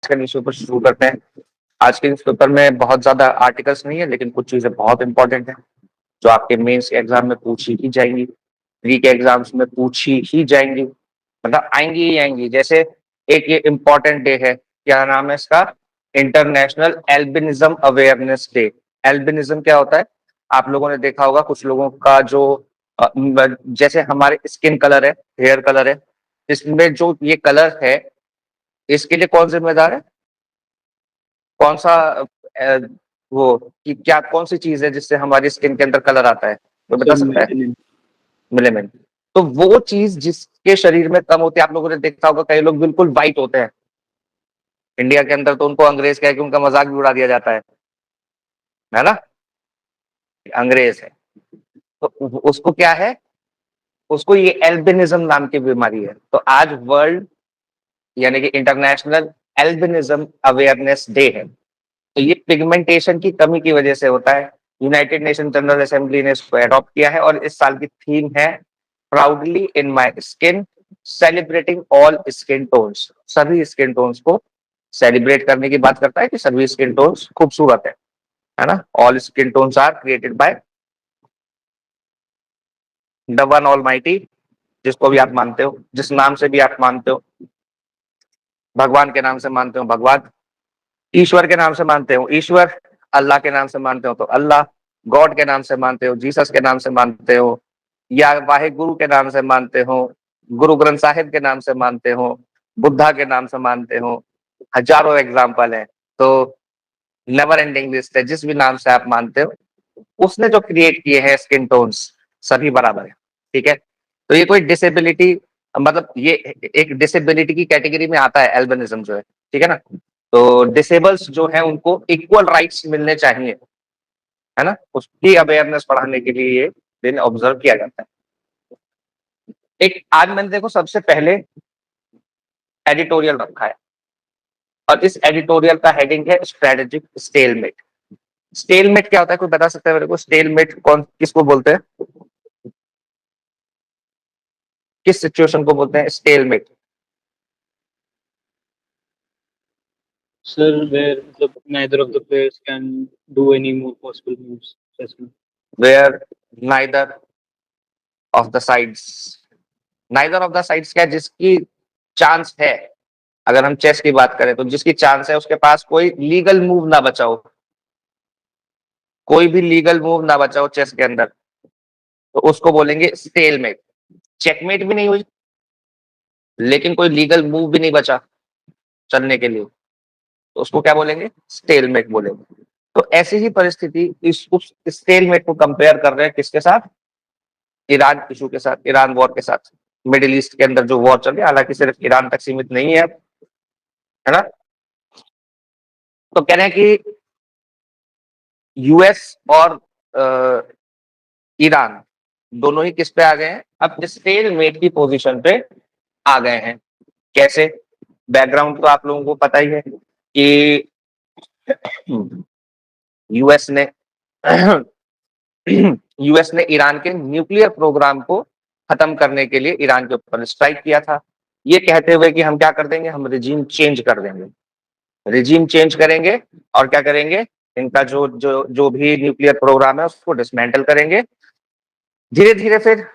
का न्यूज़पेपर शुरू करते हैं। आज के न्यूज़पेपर में बहुत ज़्यादा आर्टिकल्स नहीं है, लेकिन कुछ चीज़ें बहुत इंपॉर्टेंट हैं, जो आपके मेंस के एग्ज़ाम में पूछी ही जाएँगी, प्री के एग्ज़ाम्स में पूछी ही जाएँगी, मतलब आएँगी ही आएँगी। जैसे एक ये इम्पोर्टेंट डे है, क्या नाम है इसका? International albinism awareness day. Albinism क्या होता है? आप लोगों ने देखा होगा कुछ लोगों का जो जैसे हमारे स्किन कलर है, हेयर कलर है, इसमें जो ये कलर है, इसके लिए कौन ज़िम्मेदार है? कौन-सा अ, वो कि क्या कौन-सी चीज़ है जिससे हमारी स्किन के अंदर कलर आता है? कोई बता सर सकता है? मेलेनिन। मेलानिन। तो वो चीज़ जिसके शरीर में कम होती है, आप लोगों ने देखा होगा कई लोग बिल्कुल व्हाइट होते हैं। इंडिया के अंदर तो उनको अंग्रेज़ कह के उनका मज़ाक भी उड़ा दिया जाता है ना? अंग्रेज़ है। तो उसको क्या है? उसको ये एल्बिनिज़्म नाम की बीमारी है। तो आज वर्ल्ड यानी कि इंटरनेशनल एल्बिनिज़्म अवेयरनेस डे है। तो ये पिगमेंटेशन की कमी की वजह से होता है। यूनाइटेड नेशन जनरल असेंबली ने इसको एडॉप्ट किया है और इस साल की थीम है proudly in my skin celebrating all skin tones. सभी स्किन टोन्स को सेलिब्रेट करने की बात करता है कि सभी स्किन टोन्स खूबसूरत है ना? All skin tones are created by the one almighty, जिसको भी आप मानते हो, जिस नाम से भी आप मानते हो, भगवान के नाम से मानते हो भगवान, ईश्वर के नाम से मानते हो ईश्वर, अल्लाह के नाम से मानते हो तो अल्लाह, गॉड के नाम से मानते हो, जीसस के नाम से मानते हो, या वाहे गुरु के नाम से मानते हो, गुरु ग्रंथ साहिब के नाम से मानते हो, बुद्धा के नाम से मानते हो, हजारों एग्जाम्पल हैं। तो नेवर एंडिंग लिस्ट है, जिस भी नाम से आप मानते हो, उसने जो क्रिएट किए हैं स्किन टोन्स सभी बराबर है, ठीक है? तो ये कोई डिसेबिलिटी, मतलब ये एक डिसेबिलिटी की कैटेगरी में आता है एल्बिनिज्म जो है, ठीक है ना? तो डिसेबल्स जो है उनको इक्वल राइट्स मिलने चाहिए, है ना? उसकी अवेयरनेस बढ़ाने के लिए ये दिन ऑब्जर्व किया जाता है। एक आज मैंने देखो सबसे पहले एडिटोरियल रखा है और इस एडिटोरियल का हेडिंग है स्ट्रेटेजिक स्टेलमेट। स्टेलमेट क्या होता है? कोई बता सकता है मेरे को? स्टेलमेट कौन किसको बोलते हैं? किस सिचुएशन को बोलते हैं स्टेलमेट? सर वेयर मतलब neither of the players can do any more possible moves. जैसे where neither of the sides, neither of the sides क्या है? जिसकी चांस है, अगर हम चेस की बात करें तो जिसकी चांस है उसके पास कोई लीगल मूव ना बचा हो, कोई भी लीगल मूव ना बचा हो चेस के अंदर, तो उसको बोलेंगे स्टेलमेट। चेकमेट भी नहीं हुई लेकिन कोई लीगल मूव भी नहीं बचा चलने के लिए, तो उसको क्या बोलेंगे? स्टेलमेट बोलेंगे। तो ऐसी ही परिस्थिति इस उस स्टेलमेट को कंपेयर कर रहे हैं किसके साथ? ईरान इशू के साथ, ईरान वॉर के साथ। मिडिल ईस्ट के अंदर जो वॉर चल रही है, हालांकि सिर्फ ईरान तक सीमित नहीं है, है ना? तो कह रहे हैं कि यूएस और ईरान दोनों ही किस पे आ गए हैं? अब स्टेलमेट की पोजीशन पे आ गए हैं। कैसे? बैकग्राउंड तो आप लोगों को पता ही है कि यूएस ने यूएस ने ईरान के न्यूक्लियर प्रोग्राम को खत्म करने के लिए ईरान के ऊपर स्ट्राइक किया था, ये कहते हुए कि हम क्या कर देंगे? हम रिजीम चेंज कर देंगे, रिजीम चेंज करेंगे और क्या करेंगे? इनका जो जो जो भी न्यूक्लियर प्रोग्राम है उसको डिसमेंटल करेंगे। धीरे धीरे फिर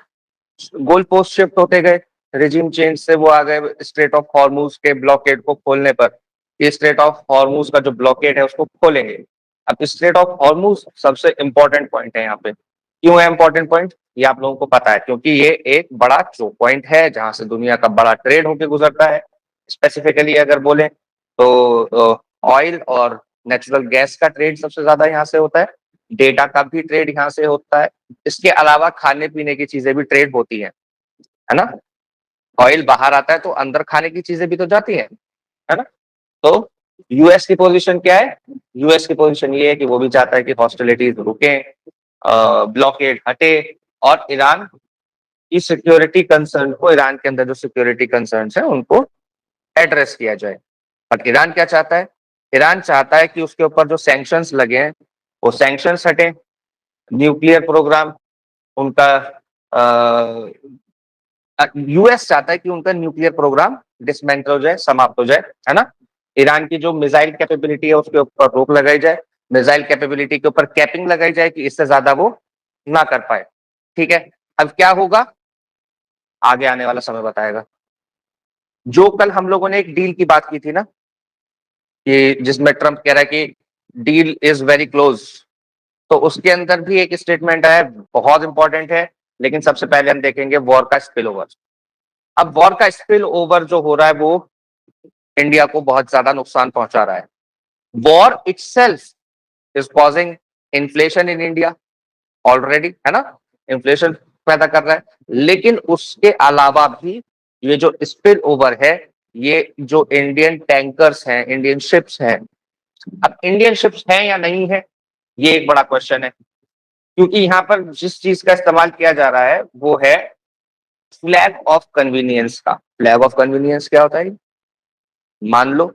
गोल पोस्ट शिफ्ट होते गए, रिजीम चेंज से वो आ गए स्ट्रेट ऑफ हॉर्मूज के ब्लॉकेड को खोलने पर। ये स्ट्रेट ऑफ हॉर्मूज का जो ब्लॉकेड है उसको खोलेंगे। अब स्ट्रेट ऑफ हॉर्मूज सबसे इंपॉर्टेंट पॉइंट है यहाँ पे। क्यों है इंपॉर्टेंट पॉइंट? ये आप लोगों को पता है क्योंकि ये एक बड़ा चोक पॉइंट है जहां से दुनिया का बड़ा ट्रेड होकर गुजरता है। स्पेसिफिकली अगर बोले तो ऑयल और नेचुरल गैस का ट्रेड सबसे ज्यादा यहाँ से होता है, डेटा का भी ट्रेड यहाँ से होता है, इसके अलावा खाने पीने की चीजें भी ट्रेड होती है ना? ऑयल बाहर आता है तो अंदर खाने की चीजें भी तो जाती है ना? तो यूएस की पोजीशन क्या है? यूएस की पोजीशन ये है कि वो भी चाहता है कि हॉस्टिलिटीज रुके, ब्लॉकेड हटे और ईरान की सिक्योरिटी कंसर्न को, ईरान के अंदर जो सिक्योरिटी कंसर्न है उनको एड्रेस किया जाए। और ईरान क्या चाहता है? ईरान चाहता है कि उसके ऊपर जो सैंक्शंस लगे हैं वो सैंक्शंस हटे, न्यूक्लियर प्रोग्राम उनका, यूएस चाहता है कि उनका न्यूक्लियर प्रोग्राम डिसमेंटल हो जाए, समाप्त हो जाए, है ना? ईरान की जो मिसाइल कैपेबिलिटी है उसके ऊपर रोक लगाई जाए, मिसाइल कैपेबिलिटी के ऊपर कैपिंग लगाई जाए कि इससे ज्यादा वो ना कर पाए। ठीक है, अब क्या होगा आगे आने वाला समय बताएगा। जो कल हम लोगों ने एक डील की बात की थी ना, कि जिसमें ट्रंप कह रहा है कि डील इज वेरी क्लोज, तो उसके अंदर भी एक स्टेटमेंट है, बहुत इंपॉर्टेंट है, लेकिन सबसे पहले हम देखेंगे वॉर का स्पिल ओवर। अब वॉर का स्पिल ओवर जो हो रहा है वो इंडिया को बहुत ज्यादा नुकसान पहुंचा रहा है। War itself is causing inflation in India already, है ना, इन्फ्लेशन पैदा कर रहा है, लेकिन उसके अलावा भी ये जो स्पिल ओवर है, ये जो इंडियन टैंकर्स हैं, इंडियन शिप्स हैं, अब इंडियन शिप्स हैं या नहीं है, ये एक बड़ा क्वेश्चन है, क्योंकि यहाँ पर जिस चीज का इस्तेमाल किया जा रहा है वो है फ्लैग ऑफ कन्वीनियंस का। फ्लैग ऑफ कन्वीनियंस क्या होता है? मान लो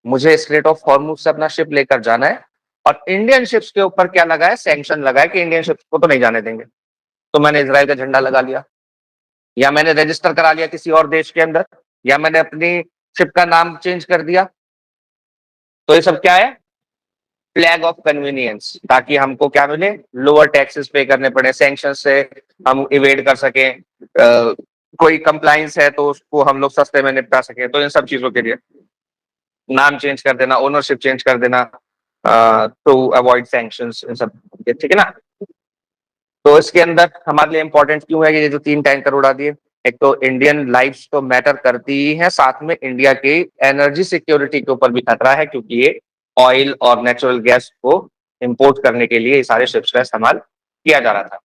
मुझे स्ट्रेट ऑफ हॉर्मुज से अपना शिप लेकर जाना है और इंडियन शिप्स के ऊपर क्या लगा है, सैंक्शन लगा है कि इंडियन शिप्स को तो नहीं जाने देंगे, तो मैंने इजराइल का झंडा लगा लिया, या मैंने रजिस्टर करा लिया किसी और देश के अंदर, या मैंने अपनी शिप का नाम चेंज कर दिया, तो ये सब क्या है? फ्लैग ऑफ कन्वीनियंस, ताकि हमको क्या मिले, लोअर टैक्सेस पे करने पड़े, सैंक्शन से हम इवेड कर सकें, कोई कंप्लाइंस है तो उसको हम लोग सस्ते में निपटा सके, तो इन सब चीजों के लिए नाम चेंज कर देना, ओनरशिप चेंज कर देना टू अवॉइड सैंक्शंस, इन सब, ठीक है ना। तो इसके अंदर हमारे लिए इंपॉर्टेंट क्यों है कि ये जो 3 टैंकर उड़ा दिए, एक तो इंडियन लाइफ्स तो मैटर करती ही है, साथ में इंडिया की एनर्जी सिक्योरिटी के ऊपर भी खतरा है, क्योंकि ये ऑयल और नेचुरल गैस को इंपोर्ट करने के लिए ये सारे शिप्स का इस्तेमाल किया जा रहा था।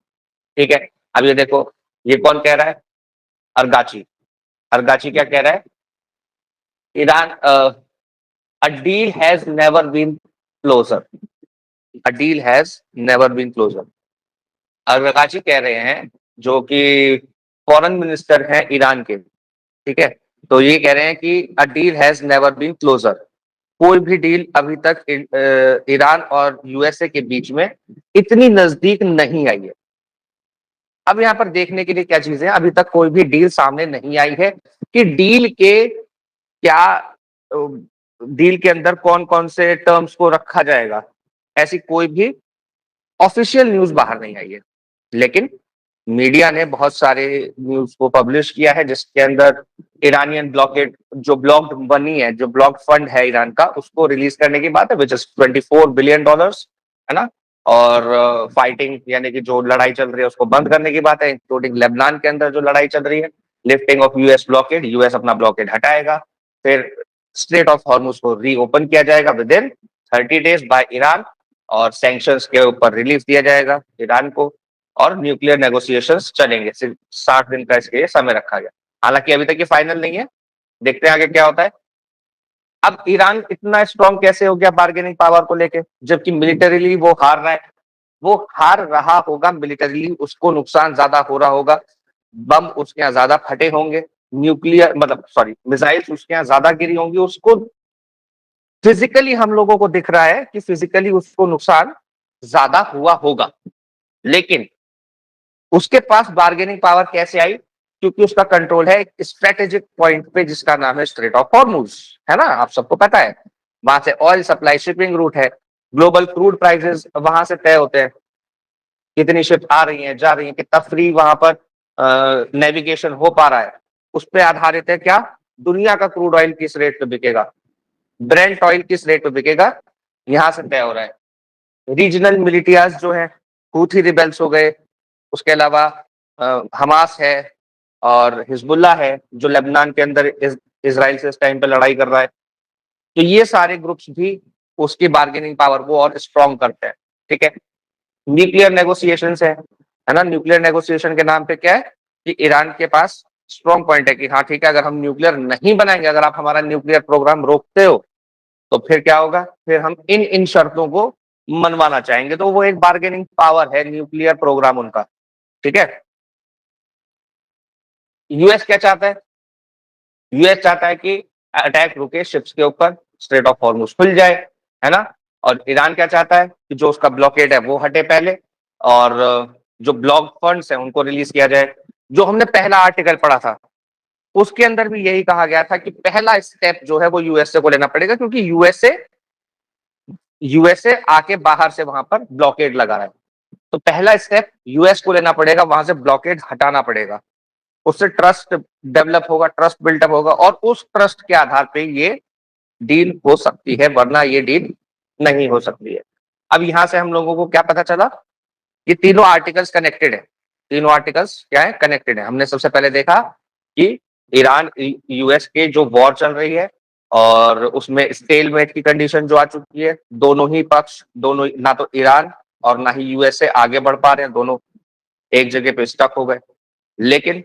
ठीक है, अब ये देखो, ये कौन कह रहा है? अरगाची। अरगाची क्या कह रहा है? Iran, a deal has never been closer, a deal has never been closer. Araghchi कह रहे हैं, जो कि फॉरेन मिनिस्टर हैं ईरान के, ठीक है, तो ये कह रहे हैं कि a deal has never been closer, कोई भी डील अभी तक ईरान और यूएसए के बीच में इतनी नजदीक नहीं आई है। अब यहाँ पर देखने के लिए क्या चीजें, अभी तक कोई भी डील सामने नहीं आई है कि डील के क्या, डील के अंदर कौन कौन से टर्म्स को रखा जाएगा, ऐसी कोई भी ऑफिशियल न्यूज बाहर नहीं आई है। लेकिन मीडिया ने बहुत सारे न्यूज को पब्लिश किया है, जिसके अंदर ईरानियन ब्लॉकेड, जो ब्लॉक्ड मनी है, जो ब्लॉक्ड फंड है ईरान का, उसको रिलीज करने की बात है, विच इज $24 बिलियन, है ना, और फाइटिंग यानी कि जो लड़ाई चल रही है उसको बंद करने की बात है, इंक्लूडिंग लेबनान के अंदर जो लड़ाई चल रही है, lifting of US blockade, US अपना ब्लॉकेड हटाएगा, फिर स्ट्रेट ऑफ हॉर्मुज को रीओपन किया जाएगा with in 30 days by Iran, और सैंक्शंस के ऊपर रिलीफ दिया जाएगा ईरान को, और न्यूक्लियर नेगोशिएशंस चलेंगे। सिर्फ 60 दिन का इसके लिए समय रखा गया, हालांकि अभी तक ये फाइनल नहीं है, देखते हैं आगे क्या होता है। अब ईरान इतना स्ट्रांग कैसे हो गया बार्गेनिंग पावर को लेके, जबकि मिलिटरीली वो हार रहा है? वो हार रहा होगा मिलिटरीली, उसको नुकसान ज्यादा हो रहा होगा, बम उसके यहाँ ज्यादा फटे होंगे, न्यूक्लियर मतलब सॉरी मिसाइल्स उसके यहाँ ज्यादा गिरी होंगी, उसको फिजिकली हम लोगों को दिख रहा है कि फिजिकली उसको नुकसान ज्यादा हुआ होगा, लेकिन उसके पास बार्गेनिंग पावर कैसे आई? क्योंकि उसका कंट्रोल है एक स्ट्रेटेजिक पॉइंट पे जिसका नाम है स्ट्रेट ऑफ हॉर्मुज, है ना, आप सबको पता है, वहां से ऑयल सप्लाई शिपिंग रूट है, ग्लोबल क्रूड प्राइसेस वहां से तय होते हैं, कितनी शिप आ रही हैं, जा रही हैं, कितना फ्री वहां पर नेविगेशन हो पा रहा है, उस पर आधारित है क्या, दुनिया का क्रूड ऑयल किस रेट पे बिकेगा, ब्रेंट ऑयल किस रेट पे बिकेगा, यहां से तय हो रहा है। रीजनल मिलिटियाज जो है, हूथी रिबेल्स हो गए, उसके अलावा हमास है और हिजबुल्ला है जो लेबनान के अंदर इसराइल से इस टाइम पे लड़ाई कर रहा है, तो ये सारे ग्रुप्स भी उसकी बार्गेनिंग पावर को और स्ट्रॉन्ग करते हैं। ठीक है, न्यूक्लियर नेगोशिएशंस है ना, न्यूक्लियर नेगोशिएशन के नाम पे क्या है कि ईरान के पास स्ट्रॉन्ग पॉइंट है कि हाँ ठीक है, अगर हम न्यूक्लियर नहीं बनाएंगे, अगर आप हमारा न्यूक्लियर प्रोग्राम रोकते हो तो फिर क्या होगा, फिर हम इन इन शर्तों को मनवाना चाहेंगे, तो वो एक बार्गेनिंग पावर है न्यूक्लियर प्रोग्राम उनका। ठीक है, यूएस क्या चाहता है? यूएस चाहता है कि अटैक रुके शिप्स के ऊपर, स्ट्रेट ऑफ हॉर्मुज खुल जाए, है ना, और ईरान क्या चाहता है कि जो उसका ब्लॉकेड है वो हटे पहले, और जो ब्लॉक फंड्स हैं उनको रिलीज किया जाए। जो हमने पहला आर्टिकल पढ़ा था उसके अंदर भी यही कहा गया था कि पहला स्टेप जो है वो यूएसए को लेना पड़ेगा, क्योंकि यूएसए आके बाहर से वहां पर ब्लॉकेड लगा रहा है। तो पहला स्टेप यूएस को लेना पड़ेगा, वहां से ब्लॉकेड हटाना पड़ेगा, उससे ट्रस्ट डेवलप होगा, ट्रस्ट बिल्टअप होगा, और उस ट्रस्ट के आधार पे ये डील हो सकती है, वरना ये डील नहीं हो सकती है। अब यहां से हम लोगों को क्या पता चला, ये तीनों आर्टिकल्स कनेक्टेड है। तीनों आर्टिकल्स क्या है, कनेक्टेड है। हमने सबसे पहले देखा कि ईरान यूएस के जो वॉर चल रही है और उसमें स्टेलमेट की कंडीशन जो आ चुकी है, दोनों ही पक्ष, दोनों, ना तो ईरान और ना ही यूएसए आगे बढ़ पा रहे हैं, दोनों एक जगह पे स्टक हो गए। लेकिन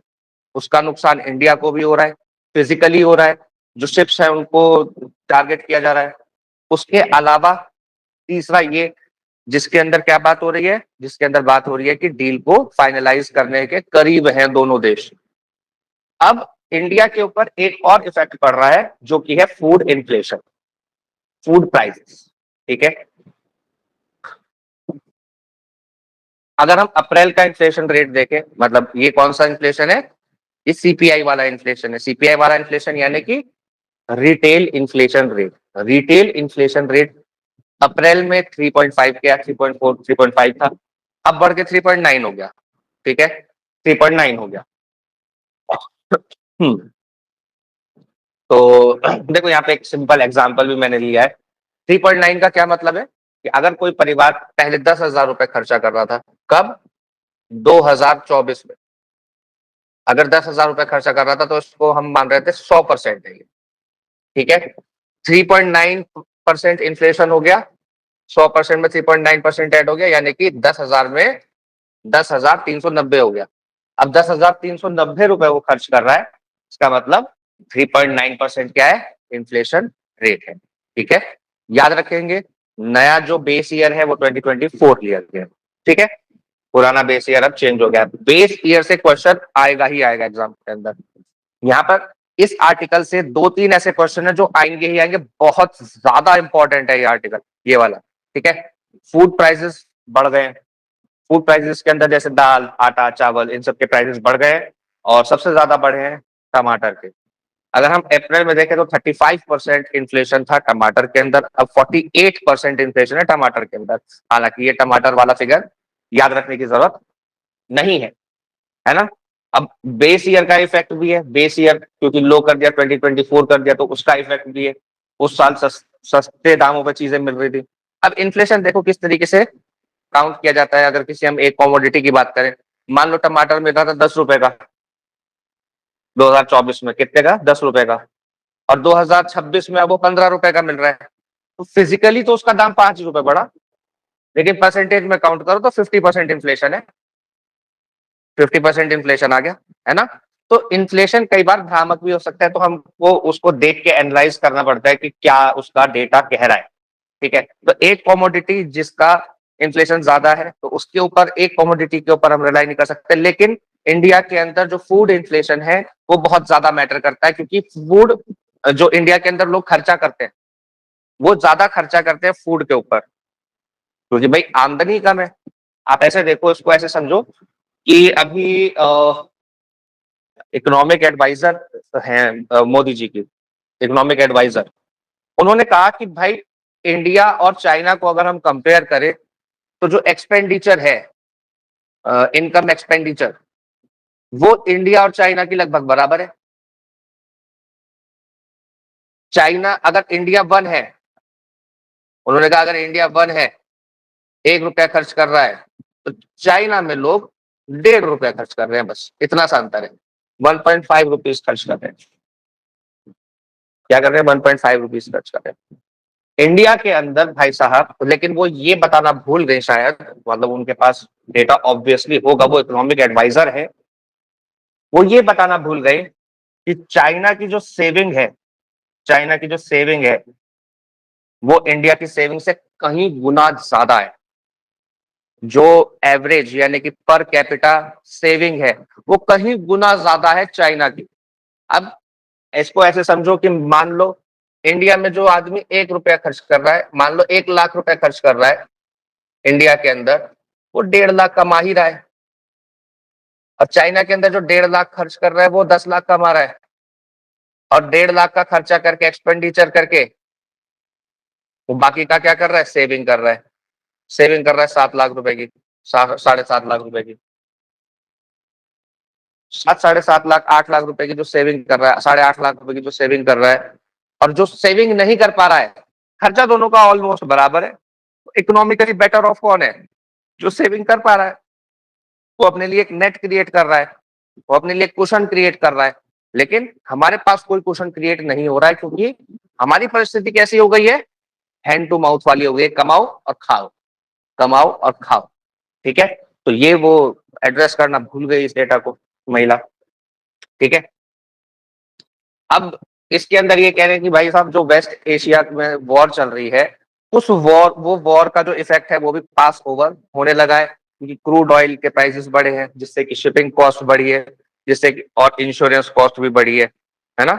उसका नुकसान इंडिया को भी हो रहा है, फिजिकली हो रहा है, जो शिप्स है उनको टारगेट किया जा रहा है। उसके अलावा तीसरा ये, जिसके अंदर क्या बात हो रही है, जिसके अंदर बात हो रही है कि डील को फाइनलाइज करने के करीब हैं दोनों देश। अब इंडिया के ऊपर एक और इफेक्ट पड़ रहा है, जो कि है फूड इन्फ्लेशन, फूड प्राइसेस। ठीक है, अगर हम अप्रैल का इन्फ्लेशन रेट देखें, मतलब ये कौन सा इन्फ्लेशन है, ये सीपीआई वाला इन्फ्लेशन है। सीपीआई वाला इन्फ्लेशन यानी कि retail inflation rate. Retail inflation rate अप्रैल में 3.5 गया, 3.4, 3.5 था, अब बढ़ के 3.9 हो गया। ठीक है, 3.9 हो गया। हम्म, तो देखो यहाँ पे एक सिंपल एग्जांपल भी मैंने लिया है। 3.9 का क्या मतलब है कि अगर कोई परिवार पहले 10,000 रुपए खर्चा कर रहा था, कब, 2024 में, अगर 10,000 रुपए खर्चा कर रहा था तो इसको हम मान रहे थे 100% है ये। ठीक है, 3.9% इन्फ्लेशन हो गया, 100% में 3.9% ऐड हो गया, यानी कि 10,000 में 10,390 हो गया। अब 10,390 रुपए वो खर्च कर रहा है, इसका मतलब 3.9% क्या है, इन्फ्लेशन रेट है। ठीक है, याद रखेंगे, नया जो बेस ईयर है वो 2024 लिया गया। ठीक है, पुराना बेस ईयर अब चेंज हो गया। बेस ईयर से क्वेश्चन आएगा ही आएगा एग्जाम के अंदर। यहाँ पर इस आर्टिकल से 2-3 ऐसे क्वेश्चन है जो आएंगे ही आएंगे, बहुत ज्यादा इंपॉर्टेंट है ये आर्टिकल, ये वाला। ठीक है, फूड प्राइसेस बढ़ गए। फूड प्राइसेस के अंदर जैसे दाल, आटा, चावल, इन सब के प्राइसेस बढ़ गए, और सबसे ज्यादा बढ़े हैं टमाटर के। अगर हम अप्रैल में देखें तो 35% इन्फ्लेशन था टमाटर के अंदर, अब 48% इन्फ्लेशन है टमाटर के अंदर। हालांकि ये टमाटर वाला फिगर याद रखने की जरूरत नहीं है ना। अब बेस ईयर का इफेक्ट भी है, बेस ईयर क्योंकि लो कर दिया, 2024 कर दिया, तो उसका इफेक्ट भी है। उस साल सस्ते दामों पर चीजें मिल रही थी। अब इन्फ्लेशन देखो किस तरीके से काउंट किया जाता है। अगर किसी हम एक कॉमोडिटी की बात करें, मान लो टमाटर मिल रहा था 10 रुपए का 2024 में, कितने का, 10 रुपए का, और 2026 में अब वो 15 रुपए का मिल रहा है। तो फिजिकली तो उसका दाम 5 रुपए बढ़ा, लेकिन परसेंटेज में काउंट करो तो 50% इन्फ्लेशन है, 50% इन्फ्लेशन आ गया, है ना। तो इन्फ्लेशन कई बार भ्रामक भी हो सकता है, तो हमको उसको देख के एनालाइज करना पड़ता है कि क्या उसका डेटा कह रहा है। ठीक है, तो एक कॉमोडिटी जिसका इन्फ्लेशन ज्यादा है, तो उसके ऊपर, एक कॉमोडिटी के ऊपर हम रिलाई नहीं कर सकते। लेकिन इंडिया के अंदर जो फूड इन्फ्लेशन है वो बहुत ज्यादा मैटर करता है, क्योंकि फूड, जो इंडिया के अंदर लोग खर्चा करते हैं, वो ज्यादा खर्चा करते हैं फूड के ऊपर, क्योंकि भाई आमदनी कम है। आप ऐसे देखो, इसको ऐसे समझो कि अभी इकोनॉमिक एडवाइजर हैं मोदी जी की, इकोनॉमिक एडवाइजर, उन्होंने कहा कि भाई इंडिया और चाइना को अगर हम कंपेयर करें, तो जो एक्सपेंडिचर है, इनकम एक्सपेंडिचर, वो इंडिया और चाइना की लगभग बराबर है। चाइना, अगर इंडिया 1 है, उन्होंने कहा अगर इंडिया 1 है, 1 रुपया खर्च कर रहा है, तो चाइना में लोग 1.5 रुपया खर्च कर रहे हैं, बस इतना सा अंतर है। 1.5 रुपीज खर्च कर रहे हैं। क्या कर रहे हैं, 1.5 रुपीज खर्च कर रहे हैं इंडिया के अंदर भाई साहब। लेकिन वो ये बताना भूल गए शायद, मतलब उनके पास डेटा ऑब्वियसली होगा, वो इकोनॉमिक एडवाइजर है, वो ये बताना भूल गए कि चाइना की जो सेविंग है, चाइना की जो सेविंग है, वो इंडिया की सेविंग से कहीं गुना ज्यादा है। जो एवरेज यानी कि पर कैपिटा सेविंग है, वो कहीं गुना ज्यादा है चाइना की। अब इसको ऐसे समझो कि मान लो इंडिया में जो आदमी 1 रुपया खर्च कर रहा है, मान लो 1 लाख रुपया खर्च कर रहा है इंडिया के अंदर, वो 1.5 लाख कमा ही रहा है। और चाइना के अंदर जो 1.5 लाख खर्च कर रहा है, वो 10 लाख कमा रहा है। और 1.5 लाख का खर्चा करके एक्सपेंडिचर करके वो बाकी का क्या कर रहा है, सेविंग कर रहा है। सेविंग कर रहा है 7 लाख रुपए की, 7.5 लाख रुपए की, 7-7.5 लाख, 8 लाख रुपए की जो सेविंग कर रहा है, 8.5 लाख रुपए की जो सेविंग कर रहा है, और जो सेविंग नहीं कर पा रहा है, खर्चा दोनों का ऑलमोस्ट बराबर है। इकोनॉमिकली बेटर ऑफ कौन है, जो सेविंग कर पा रहा है। वो अपने लिए एक नेट क्रिएट कर रहा है, वो अपने लिए कुशन क्रिएट कर रहा है। लेकिन हमारे पास कोई कुशन क्रिएट नहीं हो रहा है, क्योंकि हमारी परिस्थिति कैसी हो गई है, हैंड टू माउथ वाली हो गई है, कमाओ और खाओ, कमाओ और खाओ। ठीक है, तो ये वो एड्रेस करना भूल गई इस डेटा को महिला। ठीक है, अब इसके अंदर ये कह रहे हैं कि भाई साहब जो वेस्ट एशिया में वॉर चल रही है, उस वॉर का जो इफेक्ट है वो भी पास ओवर होने लगा है, क्योंकि क्रूड ऑयल के प्राइसेस बढ़े हैं, जिससे कि शिपिंग कॉस्ट बढ़ी है, जिससे कि और इंश्योरेंस कॉस्ट भी बढ़ी है ना,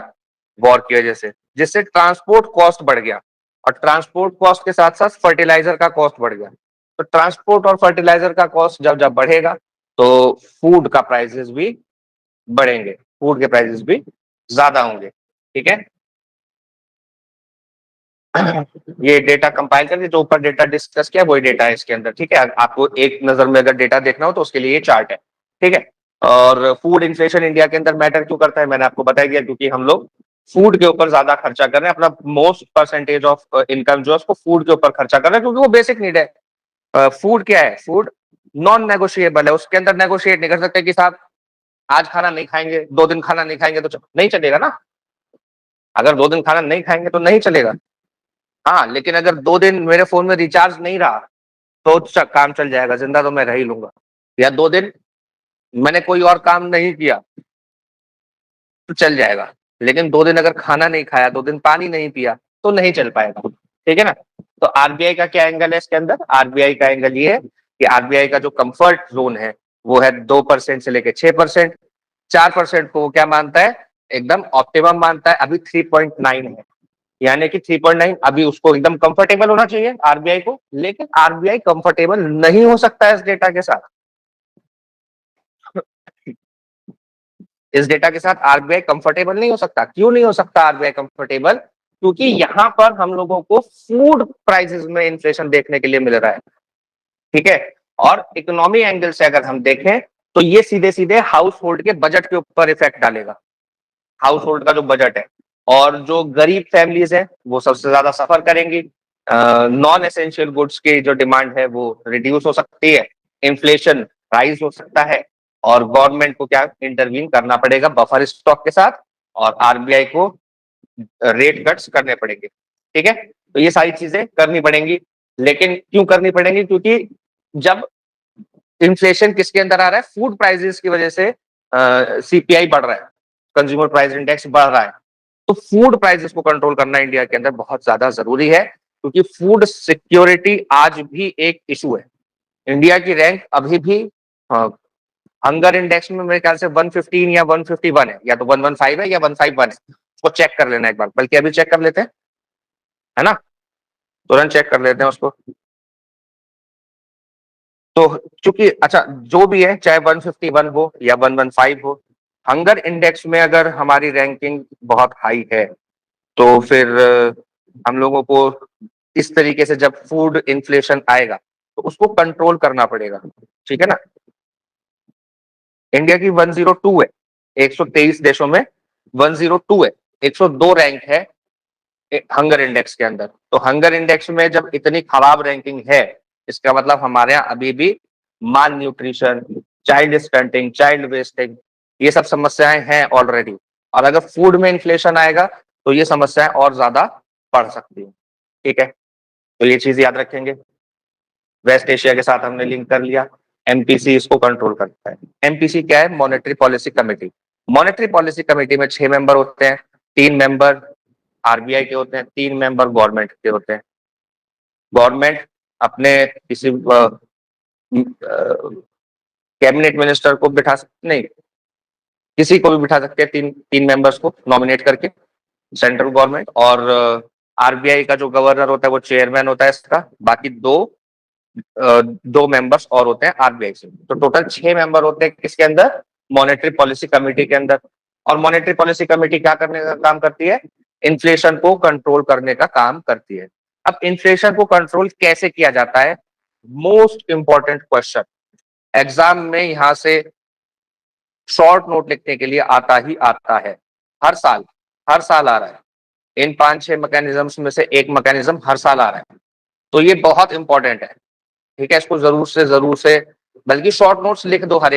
वॉर की वजह से, जिससे ट्रांसपोर्ट कॉस्ट बढ़ गया, और ट्रांसपोर्ट कॉस्ट के साथ साथ फर्टिलाइजर का कॉस्ट बढ़ गया। तो ट्रांसपोर्ट और फर्टिलाइजर का कॉस्ट जब जब बढ़ेगा तो फूड का प्राइसेस भी बढ़ेंगे, फूड के प्राइसेस भी ज्यादा होंगे। ठीक है, ये डेटा कंपाइल करके जो ऊपर डेटा डिस्कस किया वही डेटा है इसके अंदर। ठीक है, आपको एक नजर में अगर डेटा देखना हो तो उसके लिए ये चार्ट है। ठीक है, और फूड इन्फ्लेशन इंडिया के अंदर मैटर क्यों करता है, मैंने आपको बता दिया, क्योंकि हम लोग फूड के ऊपर ज्यादा खर्चा कर रहे हैं, अपना मोस्ट परसेंटेज ऑफ इनकम जो है उसको फूड के ऊपर खर्चा कर रहे हैं, क्योंकि वो बेसिक नीड है। फूड क्या है, फूड नॉन नेगोशिएबल है, उसके अंदर नेगोशिएट नहीं कर सकते कि साहब आज खाना नहीं खाएंगे, 2 दिन खाना नहीं खाएंगे तो नहीं चलेगा ना। अगर 2 दिन खाना नहीं खाएंगे तो नहीं चलेगा। हाँ, लेकिन अगर 2 दिन मेरे फोन में रिचार्ज नहीं रहा तो काम चल जाएगा, जिंदा तो मैं रह ही लूंगा। या 2 दिन मैंने कोई और काम नहीं किया तो चल जाएगा, लेकिन 2 दिन अगर खाना नहीं खाया, 2 दिन पानी नहीं पिया तो नहीं चल पाएगा। ठीक है ना। तो आरबीआई का क्या एंगल है इसके अंदर, आरबीआई का एंगल ये है कि आरबीआई का जो कंफर्ट जोन है वो है 2% से लेके 6%। 4% को वो क्या मानता है, एकदम ऑप्टिमम मानता है, अभी 3.9 है, यानी कि 3.9 अभी उसको एकदम कंफर्टेबल होना चाहिए आरबीआई को। लेकिन आरबीआई कंफर्टेबल नहीं हो सकता है इस डेटा के साथ। इस डेटा के साथ आरबीआई कंफर्टेबल नहीं हो सकता। क्यों नहीं हो सकता आरबीआई कंफर्टेबल, क्योंकि यहां पर हम लोगों को फूड प्राइसेस में इन्फ्लेशन देखने के लिए मिल रहा है। ठीक है, और इकोनॉमी एंगल से अगर हम देखें तो ये सीधे सीधे हाउस होल्ड के बजट के ऊपर इफेक्ट डालेगा। हाउस होल्ड का जो बजट है, और जो गरीब फैमिलीज है वो सबसे ज्यादा सफर करेंगी। नॉन एसेंशियल गुड्स की जो डिमांड है वो रिड्यूस हो सकती है, इन्फ्लेशन राइज हो सकता है, और गवर्नमेंट को क्या इंटरवीन करना पड़ेगा बफर स्टॉक के साथ, और आरबीआई को रेट कट्स करने पड़ेंगे। ठीक है, तो ये सारी चीजें करनी पड़ेंगी। लेकिन क्यों करनी पड़ेंगी, क्योंकि जब इन्फ्लेशन किसके अंदर आ रहा है, फूड प्राइसेस की वजह से सीपीआई बढ़ रहा है, कंज्यूमर प्राइस इंडेक्स बढ़ रहा है। तो फूड प्राइसेस को कंट्रोल करना इंडिया के अंदर बहुत ज्यादा जरूरी है, क्योंकि फूड सिक्योरिटी आज भी एक इशू है। इंडिया की रैंक अभी भी हंगर इंडेक्स में मेरे ख्याल से 115 या 151 है, या तो 115 है या 151 है। उसको चेक कर लेना एक बार, बल्कि अभी चेक कर लेते हैं, है ना, तुरंत चेक कर लेते हैं उसको। तो चूंकि अच्छा जो भी है, चाहे 151 हो या 115 हो, हंगर इंडेक्स में अगर हमारी रैंकिंग बहुत हाई है तो फिर हम लोगों को इस तरीके से जब फूड इन्फ्लेशन आएगा तो उसको कंट्रोल करना पड़ेगा। ठीक है ना। इंडिया की 102 है, 123 देशों में 102 है, 102 रैंक है हंगर इंडेक्स के अंदर। तो हंगर इंडेक्स में जब इतनी खराब रैंकिंग है, इसका मतलब हमारे यहाँ अभी भी malnutrition, child stunting, child wasting, ये सब समस्याएं हैं ऑलरेडी। और अगर फूड में इन्फ्लेशन आएगा तो ये समस्याएं और ज्यादा बढ़ सकती है। ठीक है, तो ये चीज याद रखेंगे। वेस्ट एशिया के साथ हमने लिंक कर लिया। एमपीसी इसको कंट्रोल करता है। एमपीसी क्या है, monetary policy committee. Monetary policy committee में 6 मेंबर होते हैं, 3 मेंबर आरबीआई के होते हैं, 3 मेंबर गवर्नमेंट के होते हैं। गवर्नमेंट अपने किसी कैबिनेट मिनिस्टर को बिठा सकते, नहीं, किसी को भी बिठा सकते हैं, तीन तीन मेंबर्स को नॉमिनेट करके, सेंट्रल गवर्नमेंट। और आरबीआई का जो गवर्नर होता है वो चेयरमैन होता है इसका, बाकी दो मेंबर्स और होते हैं आरबीआई से। तो टोटल 6 मेंबर होते हैं किसके अंदर, मॉनेटरी पॉलिसी कमेटी के अंदर। और मॉनेटरी पॉलिसी कमेटी क्या करने का काम करती है? इन्फ्लेशन को कंट्रोल करने का काम करती है। अब इन्फ्लेशन को कंट्रोल कैसे किया जाता है? मोस्ट इंपॉर्टेंट क्वेश्चन एग्जाम में यहां से शॉर्ट नोट लिखने के लिए आता ही आता है। हर साल आ रहा है। इन 5-6 मैकेनिज्म्स में से एक मैकेनिज्म हर साल आ रहा है, तो ये बहुत इंपॉर्टेंट है। ठीक है, इसको जरूर से बल्कि शॉर्ट नोट्स लिख दो हर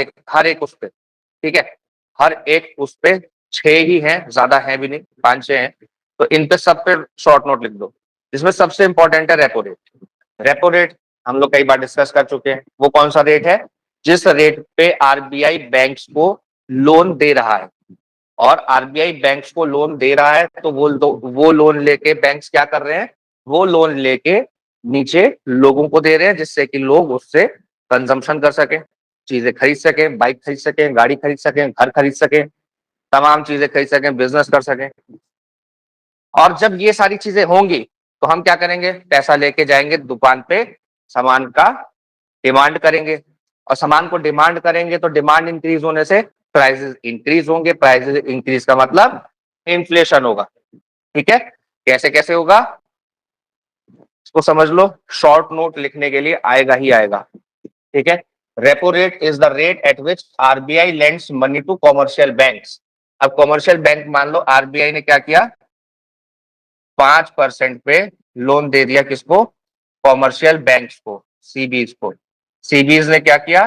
एक उस पे। ठीक है, हर एक उस पे 6 ही हैं, ज्यादा है भी नहीं, 5-6 हैं, तो इन पे सब पे शॉर्ट नोट लिख दो। जिसमें सबसे इंपॉर्टेंट है रेपो रेट। रेपो रेट हम लोग कई बार डिस्कस कर चुके हैं। वो कौन सा रेट है? जिस रेट पे आरबीआई बैंक्स को लोन दे रहा है। और आरबीआई बैंक्स को लोन दे रहा है तो वो लोन लेके बैंक्स क्या कर रहे हैं? वो लोन लेके नीचे लोगों को दे रहे हैं, जिससे कि लोग उससे कंजम्पशन कर सकें, चीजें खरीद सकें, बाइक खरीद सकें, गाड़ी खरीद सकें, घर खरीद सकें, तमाम चीजें खरीद सकें, बिजनेस कर सकें। और जब ये सारी चीजें होंगी तो हम क्या करेंगे? पैसा लेके जाएंगे दुकान पे, सामान का डिमांड करेंगे, और सामान को डिमांड करेंगे तो डिमांड इंक्रीज होने से प्राइसेस इंक्रीज होंगे। प्राइसेस इंक्रीज का मतलब इन्फ्लेशन होगा। ठीक है, कैसे कैसे होगा इसको समझ लो, शॉर्ट नोट लिखने के लिए आएगा ही आएगा। ठीक है, repo rate is the rate at which RBI lends money to commercial banks. अब कॉमर्शियल बैंक, मान लो आरबीआई ने क्या किया, 5% पे लोन दे दिया किसको? कॉमर्शियल बैंक्स को, सीबीज को। सीबीज ने क्या किया?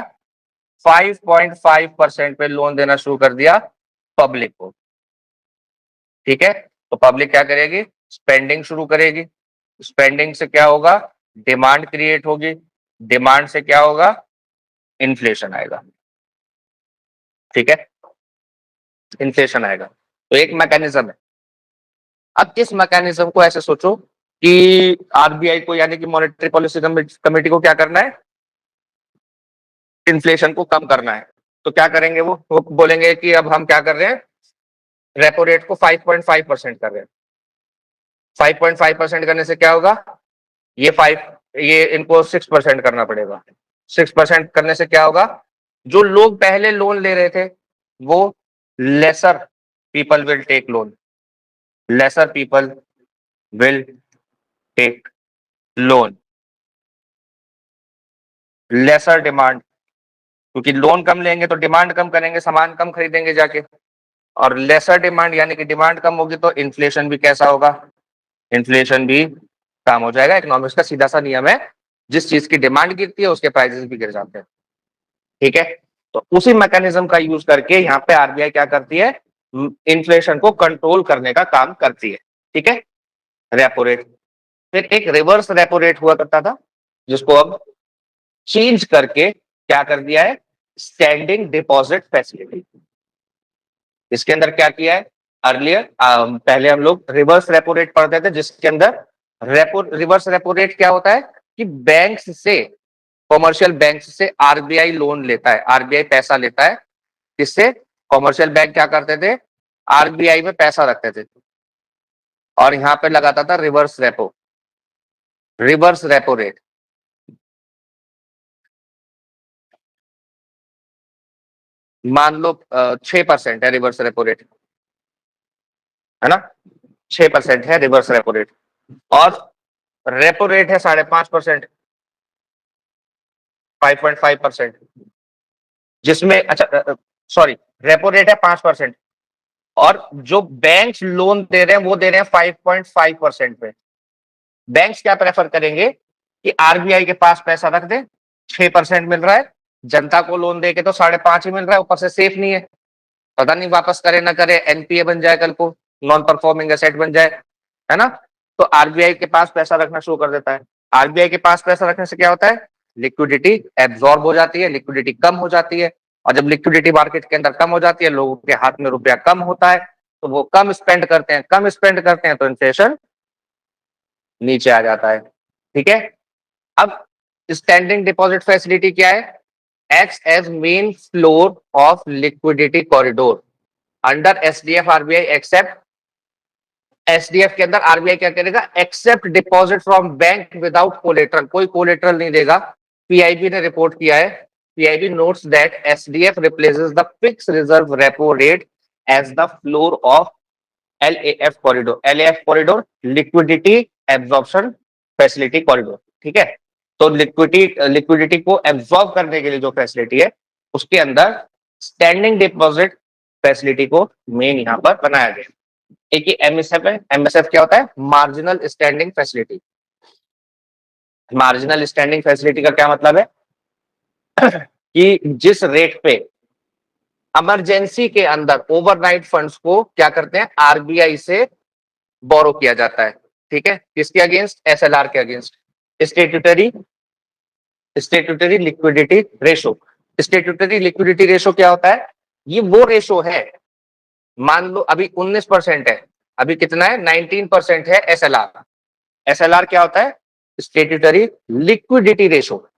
5.5% पे लोन देना शुरू कर दिया पब्लिक को। ठीक है, तो पब्लिक क्या करेगी? स्पेंडिंग शुरू करेगी। स्पेंडिंग से क्या होगा? डिमांड क्रिएट होगी। डिमांड से क्या होगा? इन्फ्लेशन आएगा। ठीक है, इन्फ्लेशन आएगा। तो एक मैकेनिज्म है। अब इस मैकेनिज्म को ऐसे सोचो कि आरबीआई को, यानी कि मॉनेटरी पॉलिसी कमेटी को क्या करना है? इन्फ्लेशन को कम करना है। तो क्या करेंगे? वो बोलेंगे कि अब हम क्या कर रहे हैं? रेपो रेट को 5.5% कर रहे हैं। 5.5% करने से क्या होगा? ये इनको 6% करना पड़ेगा। 6% करने से क्या होगा? जो लोग पहले लोन ले रहे थे वो lesser people will take loan. Lesser people will take loan. Lesser demand, क्योंकि लोन कम लेंगे तो डिमांड कम करेंगे, सामान कम खरीदेंगे जाके। और लेसर डिमांड यानी कि डिमांड कम होगी तो इन्फ्लेशन भी कैसा होगा? इन्फ्लेशन भी कम हो जाएगा। इकोनॉमिक्स का सीधा सा नियम है, जिस चीज की डिमांड गिरती है उसके प्राइसेस भी गिर जाते हैं। ठीक है, तो उसी मैकेनिज्म का यूज करके यहाँ पे आरबीआई क्या करती है? इन्फ्लेशन को कंट्रोल करने का काम करती है। ठीक है, रेपो रेट। फिर एक रिवर्स रेपो रेट हुआ करता था, जिसको अब चेंज करके क्या कर दिया है? Standing deposit facility. इसके अंदर क्या किया है? अर्लियर पहले हम लोग रिवर्स रेपो रेट पढ़ते थे, जिसके अंदर रिवर्स रेपो रेट क्या होता है कि बैंक्स से, कॉमर्शियल बैंक से आरबीआई लोन लेता है, आरबीआई पैसा लेता है। जिससे कॉमर्शियल बैंक क्या करते थे? आरबीआई में पैसा रखते थे और यहां पे लगाता था रिवर्स रेपो रेट। मान लो 6% है रिवर्स रेपो रेट, है ना? 6% है रिवर्स रेपो रेट, और रेपो रेट है 5.5%, 5.5%। जिसमें अच्छा सॉरी, रेपो रेट है 5%, और जो बैंक्स लोन दे रहे हैं वो दे रहे हैं 5.5% पे। बैंक्स क्या प्रेफर करेंगे कि आरबीआई के पास पैसा रख दे, 6% मिल रहा है, जनता को लोन दे के तो 5.5 ही मिल रहा है, ऊपर से सेफ नहीं है, पता नहीं वापस करे ना करे, एनपीए बन जाए, कल को नॉन परफॉर्मिंग एसेट बन जाए, है ना? तो आरबीआई के पास पैसा रखना शुरू कर देता है। आरबीआई के पास पैसा रखने से क्या होता है? लिक्विडिटी एब्जॉर्ब हो जाती है, लिक्विडिटी कम हो जाती है, और जब लिक्विडिटी मार्केट के अंदर कम हो जाती है, लोगों के हाथ में रुपया कम होता है, तो वो कम स्पेंड करते हैं, तो इन्फ्लेशन नीचे आ जाता है। ठीक है, अब स्टैंडिंग डिपॉजिट फैसिलिटी क्या है? Acts as main floor of liquidity corridor under SDF RBI accept. SDF के अंदर आरबीआई क्या करेगा? Accept deposit from bank without collateral, कोई कोलेटरल नहीं देगा। पीआईबी ने रिपोर्ट किया है, PIB notes that SDF replaces the fix reserve repo rate as the floor of LAF corridor. LAF corridor liquidity absorption facility corridor, ठीक है। तो liquidity को एब्जॉर्ब करने के लिए जो फैसिलिटी है उसके अंदर स्टैंडिंग डिपॉजिट फैसिलिटी को मेन यहाँ पर बनाया गया। एक ये एमएसएफ है। एमएसएफ क्या होता है? Marginal standing facility. Marginal standing facility का क्या मतलब है कि जिस रेट पे इमरजेंसी के अंदर ओवरनाइट फंड्स को क्या करते हैं, आरबीआई से बोरो किया जाता है, ठीक है। किसके अगेंस्ट? एसएलआर के against. Statutory liquidity ratio. Statutory liquidity ratio क्या होता है? ये वो रेशो है, मान लो अभी 19% है, अभी कितना है? 19% है एसएलआर। एसएलआर क्या होता है? Statutory liquidity ratio.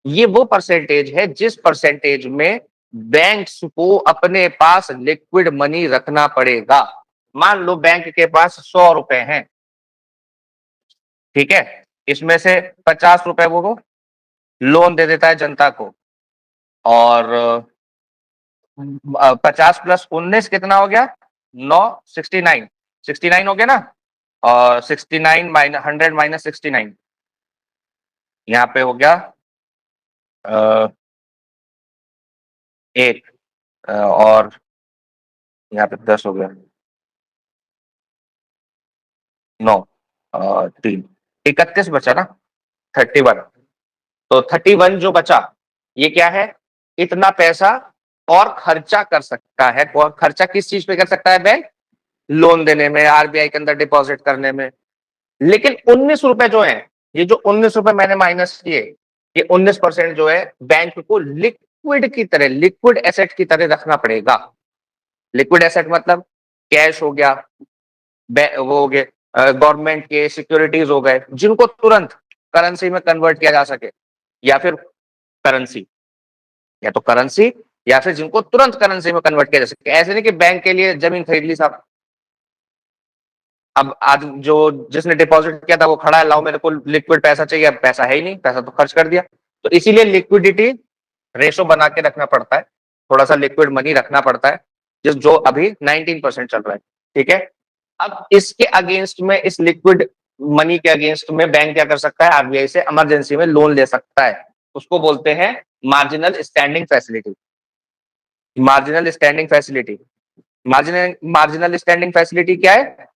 ये वो परसेंटेज है जिस परसेंटेज में बैंक्स को अपने पास लिक्विड मनी रखना पड़ेगा। मान लो बैंक के पास 100 रुपए हैं, ठीक है, इसमें से 50 रुपए वो लोन दे देता है जनता को, और 50 प्लस 19 कितना हो गया? 9, 69 हो गया ना। और 69 माइनस 100 माइनस 69 यहाँ पे हो गया 1, और यहाँ पे 10 हो गया 9 और 3, 31 बचा ना, 31। तो 31 जो बचा ये क्या है? इतना पैसा और खर्चा कर सकता है। और खर्चा किस चीज पे कर सकता है बैंक? लोन देने में, आरबीआई के अंदर डिपॉजिट करने में। लेकिन 19 रुपए जो है, ये जो 19 रुपए मैंने माइनस किए, ये 19% जो है बैंक को लिक्विड की तरह, लिक्विड एसेट की तरह रखना पड़ेगा। लिक्विड एसेट मतलब कैश हो गया, वो हो गए गवर्नमेंट के सिक्योरिटीज हो गए, जिनको तुरंत करेंसी में कन्वर्ट किया जा सके, या फिर करेंसी, या तो करेंसी या फिर जिनको तुरंत करेंसी में कन्वर्ट किया जा सके। ऐसे नहीं कि बैंक के लिए जमीन खरीद ली साहब, अब आज जो जिसने डिपॉजिट किया था वो खड़ा है, लाओ मेरे को लिक्विड पैसा चाहिए, अब पैसा है ही नहीं, पैसा तो खर्च कर दिया। तो इसीलिए लिक्विडिटी रेशो बना के रखना पड़ता है, थोड़ा सा लिक्विड मनी रखना पड़ता है, जो अभी 19% चल रहा है, ठीक है। अब इसके अगेंस्ट में, इस लिक्विड मनी के अगेंस्ट में बैंक क्या कर सकता है? आरबीआई से इमरजेंसी में लोन ले सकता है, उसको बोलते हैं marginal standing facility. Marginal standing facility, marginal standing facility क्या है?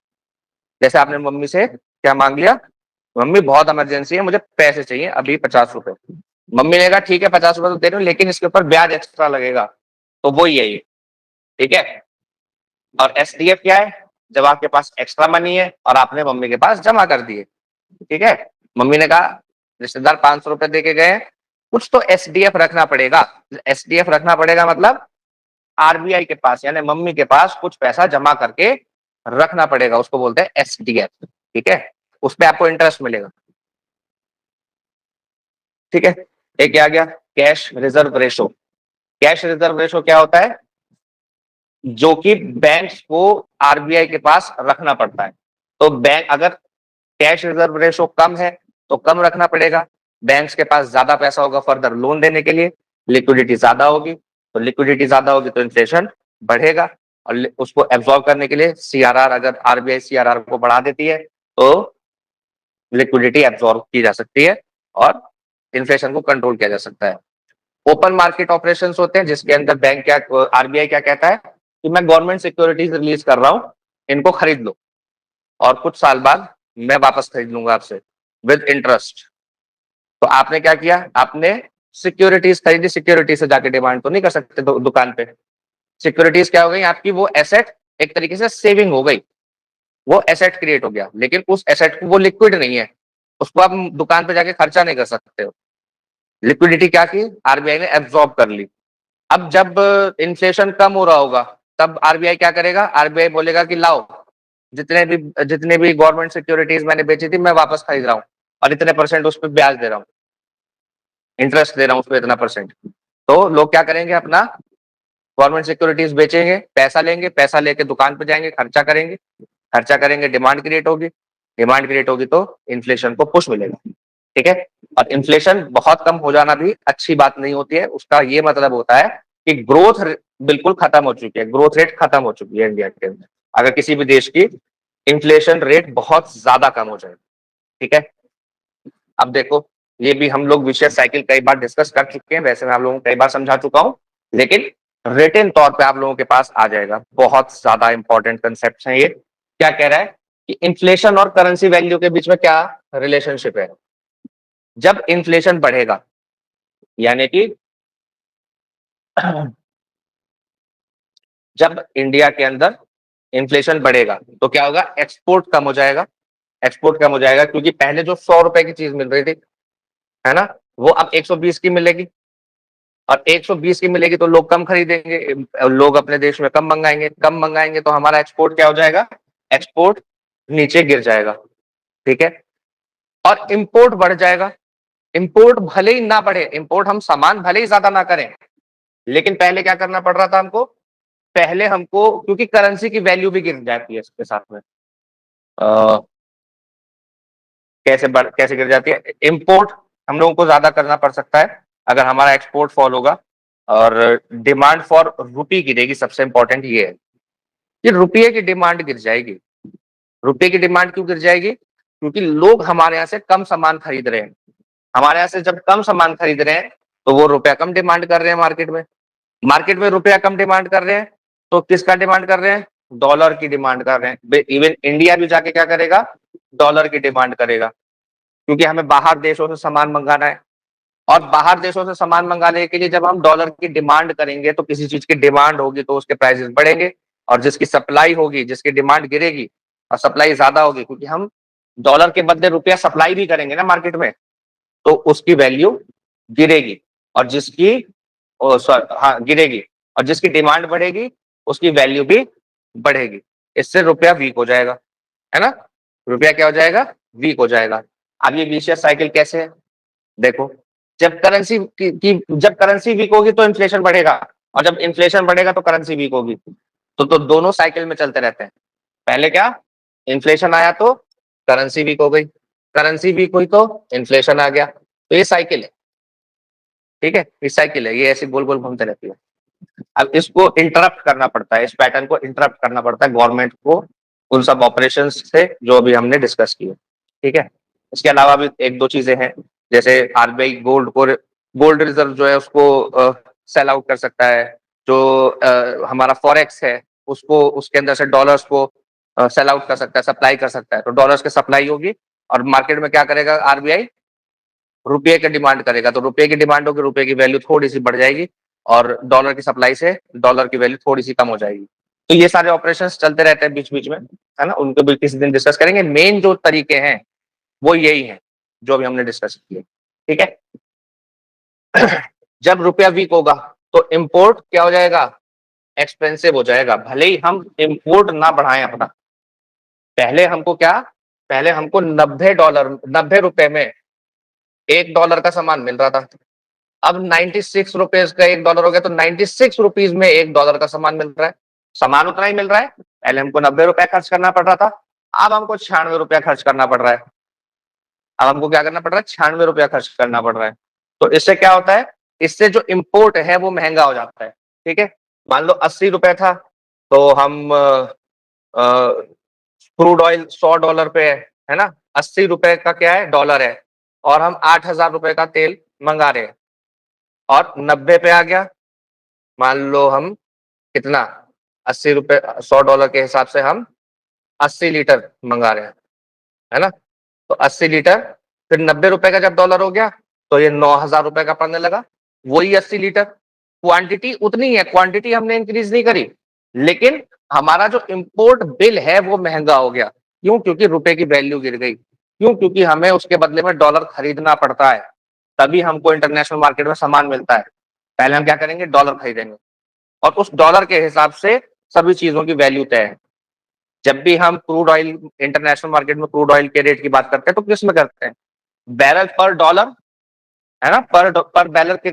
जैसे आपने मम्मी से क्या मांग लिया, मम्मी बहुत इमरजेंसी है, मुझे पैसे चाहिए अभी 50 रुपए। मम्मी ने कहा ठीक है 50 रुपए तो दे रही हूँ, लेकिन इसके ऊपर ब्याज एक्स्ट्रा लगेगा, तो वो ही है ये, ठीक है। और एसडीएफ क्या है? जब आपके पास एक्स्ट्रा मनी है और आपने मम्मी के पास जमा कर दिए, ठीक है। मम्मी ने कहा रिश्तेदार 500 रुपए दे के गए, कुछ तो एसडीएफ रखना पड़ेगा। एसडीएफ रखना पड़ेगा मतलब आरबीआई के पास यानी मम्मी के पास कुछ पैसा जमा करके रखना पड़ेगा, उसको बोलते हैं एसडीएफ, ठीक है। उस पे आपको इंटरेस्ट मिलेगा, ठीक है। एक क्या आ गया? Cash reserve ratio. Cash reserve ratio क्या होता है? जो कि बैंक्स को आरबीआई के पास रखना पड़ता है। तो बैंक अगर कैश रिजर्व रेशो कम है तो कम रखना पड़ेगा, बैंक्स के पास ज्यादा पैसा होगा फर्दर लोन देने के लिए, लिक्विडिटी ज्यादा होगी, तो लिक्विडिटी ज्यादा होगी तो इन्फ्लेशन बढ़ेगा, और उसको एब्जॉर्ब करने के लिए सीआरआर, अगर आरबीआई सीआरआर को बढ़ा देती है तो लिक्विडिटी एब्जॉर्ब की जा सकती है और इन्फ्लेशन को कंट्रोल किया जा सकता है। ओपन मार्केट ऑपरेशंस होते हैं जिसके अंदर बैंक क्या, आरबीआई क्या कहता है कि मैं गवर्नमेंट सिक्योरिटीज रिलीज कर रहा हूं, इनको खरीद लो और कुछ साल बाद मैं वापस खरीद लूंगा आपसे विद इंटरेस्ट। तो आपने क्या किया? आपने सिक्योरिटीज खरीदी, सिक्योरिटी से जाके डिमांड तो नहीं कर सकते दुकान पे। सिक्योरिटीज क्या हो गई आपकी? वो एसेट एक तरीके से सेविंग हो गई, वो एसेट क्रिएट हो गया, लेकिन उस एसेट को, वो लिक्विड नहीं है, उसको आप दुकान पे जाके खर्चा नहीं कर सकते हो। लिक्विडिटी क्या की? आरबीआई ने एब्जॉर्ब कर ली। अब जब इन्फ्लेशन कम हो रहा होगा तब आरबीआई क्या करेगा? आरबीआई बोलेगा कि लाओ जितने भी गवर्नमेंट सिक्योरिटीज मैंने बेची थी मैं वापस खरीद रहा हूँ, और इतने परसेंट उस पर ब्याज दे रहा हूँ, इंटरेस्ट दे रहा हूँ उस पर इतना परसेंट। तो लोग क्या करेंगे? अपना गवर्नमेंट सिक्योरिटीज बेचेंगे, पैसा लेंगे, पैसा लेके दुकान पे जाएंगे, खर्चा करेंगे, खर्चा करेंगे, डिमांड क्रिएट होगी, डिमांड क्रिएट होगी तो इन्फ्लेशन को पुश मिलेगा, ठीक है। और इन्फ्लेशन बहुत कम हो जाना भी अच्छी बात नहीं होती है, उसका ये मतलब होता है कि ग्रोथ बिल्कुल खत्म हो चुकी है, ग्रोथ रेट खत्म हो चुकी है इंडिया के अंदर, अगर किसी भी देश की इन्फ्लेशन रेट बहुत ज्यादा कम हो जाए। ठीक है, अब देखो ये भी हम लोग विशेष साइकिल कई बार डिस्कस कर चुके हैं, वैसे मैं आप लोगों को कई बार समझा चुका हूं, लेकिन रिटन तौर पे आप लोगों के पास आ जाएगा। बहुत ज्यादा इंपॉर्टेंट कंसेप्ट है ये। क्या कह रहा है कि इन्फ्लेशन और करेंसी वैल्यू के बीच में क्या रिलेशनशिप है। जब इन्फ्लेशन बढ़ेगा यानी कि जब इंडिया के अंदर इन्फ्लेशन बढ़ेगा तो क्या होगा, एक्सपोर्ट कम हो जाएगा। एक्सपोर्ट कम हो जाएगा क्योंकि पहले जो 100 रुपए की चीज मिल रही थी, है ना, वो अब 120 की मिलेगी, और 120 की मिलेगी तो लोग कम खरीदेंगे, लोग अपने देश में कम मंगाएंगे, कम मंगाएंगे तो हमारा एक्सपोर्ट क्या हो जाएगा, एक्सपोर्ट नीचे गिर जाएगा। ठीक है, और इंपोर्ट बढ़ जाएगा। इंपोर्ट भले ही ना बढ़े, इंपोर्ट हम सामान भले ही ज्यादा ना करें, लेकिन पहले क्या करना पड़ रहा था हमको, पहले हमको, क्योंकि करेंसी की वैल्यू भी गिर जाती है इसके साथ में। कैसे गिर जाती है, इंपोर्ट हम लोगों को ज्यादा करना पड़ सकता है अगर हमारा एक्सपोर्ट फॉल होगा, और डिमांड फॉर रुपी गिरेगी। सबसे इंपॉर्टेंट ये है कि रुपये की डिमांड गिर जाएगी। रुपये की डिमांड क्यों गिर जाएगी, क्योंकि लोग हमारे यहाँ से कम सामान खरीद रहे हैं। हमारे यहाँ से जब कम सामान खरीद रहे हैं तो वो रुपया कम डिमांड कर रहे हैं मार्केट में। मार्केट में रुपया कम डिमांड कर रहे हैं तो किसका डिमांड कर रहे हैं, डॉलर की डिमांड कर रहे हैं। इवन इंडिया भी जाके क्या करेगा, डॉलर की डिमांड करेगा, क्योंकि हमें बाहर देशों से सामान मंगाना है। और बाहर देशों से सामान मंगाने के लिए जब हम डॉलर की डिमांड करेंगे तो किसी चीज की डिमांड होगी तो उसके प्राइसेस बढ़ेंगे, और जिसकी सप्लाई होगी, जिसकी डिमांड गिरेगी और सप्लाई ज्यादा होगी, क्योंकि हम डॉलर के बदले रुपया सप्लाई भी करेंगे ना मार्केट में, तो उसकी वैल्यू गिरेगी। और जिसकी हाँ गिरेगी, और जिसकी डिमांड बढ़ेगी उसकी वैल्यू भी बढ़ेगी। इससे रुपया वीक हो जाएगा, है ना, रुपया क्या हो जाएगा, वीक हो जाएगा। अब ये विशेष साइकिल कैसे है, देखो, जब करेंसी जब करेंसी वीक होगी तो इन्फ्लेशन बढ़ेगा, और जब इन्फ्लेशन बढ़ेगा तो करेंसी वीक होगी। तो दोनों साइकिल में चलते रहते हैं। पहले क्या, इन्फ्लेशन आया तो करेंसी वीक हो गई, करेंसी वीक हुई तो इन्फ्लेशन आ गया। तो ये साइकिल है। ठीक है, ये साइकिल है, ये ऐसी गोल गोल घूमते रहती है। अब इसको इंटरप्ट करना पड़ता है, इस पैटर्न को इंटरप्ट करना पड़ता है गवर्नमेंट को, उन सब ऑपरेशन से जो अभी हमने डिस्कस किए। ठीक है, इसके अलावा भी एक दो चीजें हैं, जैसे आरबीआई गोल्ड रिजर्व जो है उसको सेल आउट कर सकता है। जो हमारा फॉरेक्स है उसको, उसके अंदर से डॉलर्स को सेल आउट कर सकता है, सप्लाई कर सकता है। तो डॉलर्स की सप्लाई होगी और मार्केट में क्या करेगा आरबीआई, रुपये की डिमांड करेगा। तो रुपये की डिमांड होगी, रुपये की वैल्यू थोड़ी सी बढ़ जाएगी, और डॉलर की सप्लाई से डॉलर की वैल्यू थोड़ी सी कम हो जाएगी। तो ये सारे ऑपरेशंस चलते रहते हैं बीच बीच में, है ना, उनको भी किसी दिन डिस्कस करेंगे। मेन जो तरीके हैं वो यही है जो अभी हमने डिस्कस किए। ठीक है, जब रुपया वीक होगा तो इंपोर्ट क्या हो जाएगा, एक्सपेंसिव हो जाएगा। भले ही हम इंपोर्ट ना बढ़ाएं अपना, पहले हमको क्या, पहले हमको $90 में $1 का सामान मिल रहा था। अब 96 रुपीज का $1 हो गया, तो 96 रुपीज में $1 का सामान मिल रहा है। सामान उतना ही मिल रहा है, पहले हमको ₹90 खर्च करना पड़ रहा था, अब हमको ₹96 खर्च करना पड़ रहा है। अब हमको क्या करना पड़ रहा है, ₹96 खर्च करना पड़ रहा है। तो इससे क्या होता है, इससे जो इम्पोर्ट है वो महंगा हो जाता है। ठीक है, मान लो $80 था, तो हम क्रूड ऑयल $100 पे है ना, $80 का क्या है, डॉलर है, और हम $8000 का तेल मंगा रहे हैं, और 90 पे आ गया। मान लो हम कितना, $80, $100 के हिसाब से हम 80 लीटर मंगा रहे हैं, है ना। तो 80 लीटर, फिर $90 का जब डॉलर हो गया तो ये $9000 का पड़ने लगा। वही 80 लीटर, क्वांटिटी उतनी है, क्वांटिटी हमने इंक्रीज नहीं करी, लेकिन हमारा जो इंपोर्ट बिल है वो महंगा हो गया। क्यों, क्योंकि रुपए की वैल्यू गिर गई। क्यों, क्योंकि हमें उसके बदले में डॉलर खरीदना पड़ता है, तभी हमको इंटरनेशनल मार्केट में सामान मिलता है। पहले हम क्या करेंगे, डॉलर खरीदेंगे, और उस डॉलर के हिसाब से सभी चीजों की वैल्यू तय है। जब भी हम क्रूड ऑयल, इंटरनेशनल मार्केट में क्रूड ऑयल के रेट की बात करते हैं तो किस में करते हैं, बैरल पर डॉलर, है ना, पर बैरल के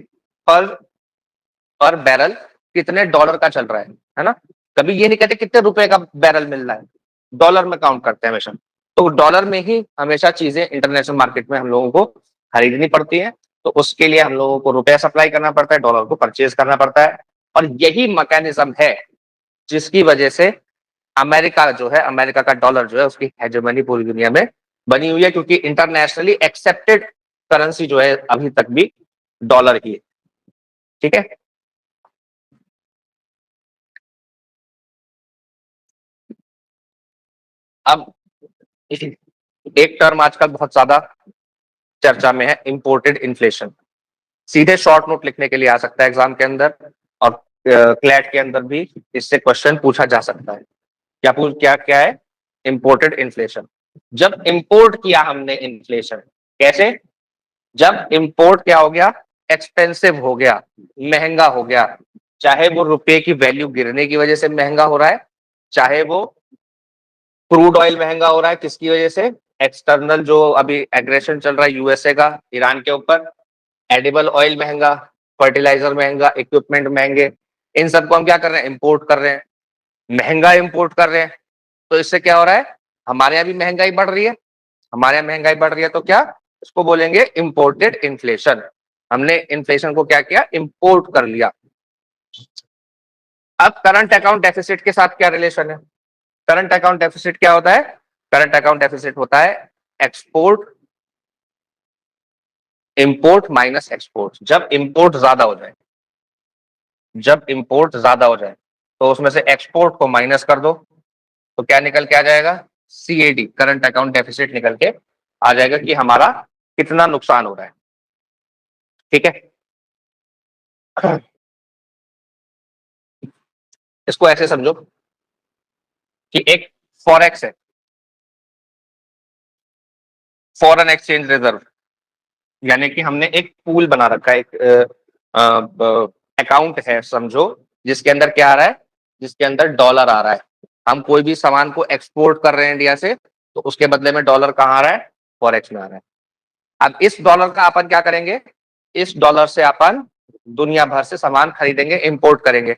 पर बैरल कितने डॉलर का चल रहा है ना। कभी ये नहीं कहते कितने रुपए का बैरल मिल रहा है, डॉलर में काउंट करते हैं हमेशा। तो डॉलर में ही हमेशा चीजें इंटरनेशनल मार्केट में हम लोगों को खरीदनी पड़ती है। तो उसके लिए हम लोगों को रुपया सप्लाई करना पड़ता है, डॉलर को परचेज करना पड़ता है। और यही मैकेनिज्म है जिसकी वजह से अमेरिका जो है, अमेरिका का डॉलर जो है उसकी हेजेमनी पूरी दुनिया में बनी हुई है, क्योंकि इंटरनेशनली एक्सेप्टेड करेंसी जो है अभी तक भी डॉलर ही है। ठीक है, अब एक टर्म आजकल बहुत ज्यादा चर्चा में है, इंपोर्टेड इन्फ्लेशन। सीधे शॉर्ट नोट लिखने के लिए आ सकता है एग्जाम के अंदर, और क्लैट के अंदर भी इससे क्वेश्चन पूछा जा सकता है। क्या क्या है इंपोर्टेड इन्फ्लेशन? जब इंपोर्ट किया हमने इन्फ्लेशन, कैसे? जब इंपोर्ट क्या हो गया, एक्सपेंसिव हो गया, महंगा हो गया, चाहे वो रुपए की वैल्यू गिरने की वजह से महंगा हो रहा है, चाहे वो क्रूड ऑयल महंगा हो रहा है, किसकी वजह से? एक्सटर्नल जो अभी एग्रेशन चल रहा है यूएसए का ईरान के ऊपर, एडिबल ऑयल महंगा, फर्टिलाइजर महंगा, इक्विपमेंट महंगे, इन सबको हम क्या कर रहे हैं? इंपोर्ट कर रहे हैं, महंगा इंपोर्ट कर रहे हैं। तो इससे क्या हो रहा है? हमारे यहाँ भी महंगाई बढ़ रही है, हमारे यहाँ महंगाई बढ़ रही है, तो क्या इसको बोलेंगे? Imported inflation. हमने इन्फ्लेशन को क्या किया? इंपोर्ट कर लिया। अब करंट अकाउंट डेफिसिट के साथ क्या रिलेशन है? करंट अकाउंट डेफिसिट क्या होता है? करंट अकाउंट डेफिसिट होता है एक्सपोर्ट, इंपोर्ट माइनस एक्सपोर्ट। जब इंपोर्ट ज्यादा हो जाए, जब इंपोर्ट ज्यादा हो जाए तो उसमें से एक्सपोर्ट को माइनस कर दो, तो क्या निकल के आ जाएगा? सीएडी, करंट अकाउंट डेफिसिट निकल के आ जाएगा कि हमारा कितना नुकसान हो रहा है। ठीक है, इसको ऐसे समझो कि एक फॉरेक्स है, फॉरेन एक्सचेंज रिजर्व, यानी कि हमने एक पूल बना रखा है, एक अकाउंट है समझो, जिसके अंदर क्या आ रहा है? जिसके अंदर डॉलर आ रहा है। हम कोई भी सामान को एक्सपोर्ट कर रहे हैं इंडिया से, तो उसके बदले में डॉलर कहाँ आ रहा है? फॉरेक्स में आ रहा है। अब इस डॉलर का अपन क्या करेंगे? इस डॉलर से अपन दुनिया भर से सामान खरीदेंगे, इंपोर्ट करेंगे।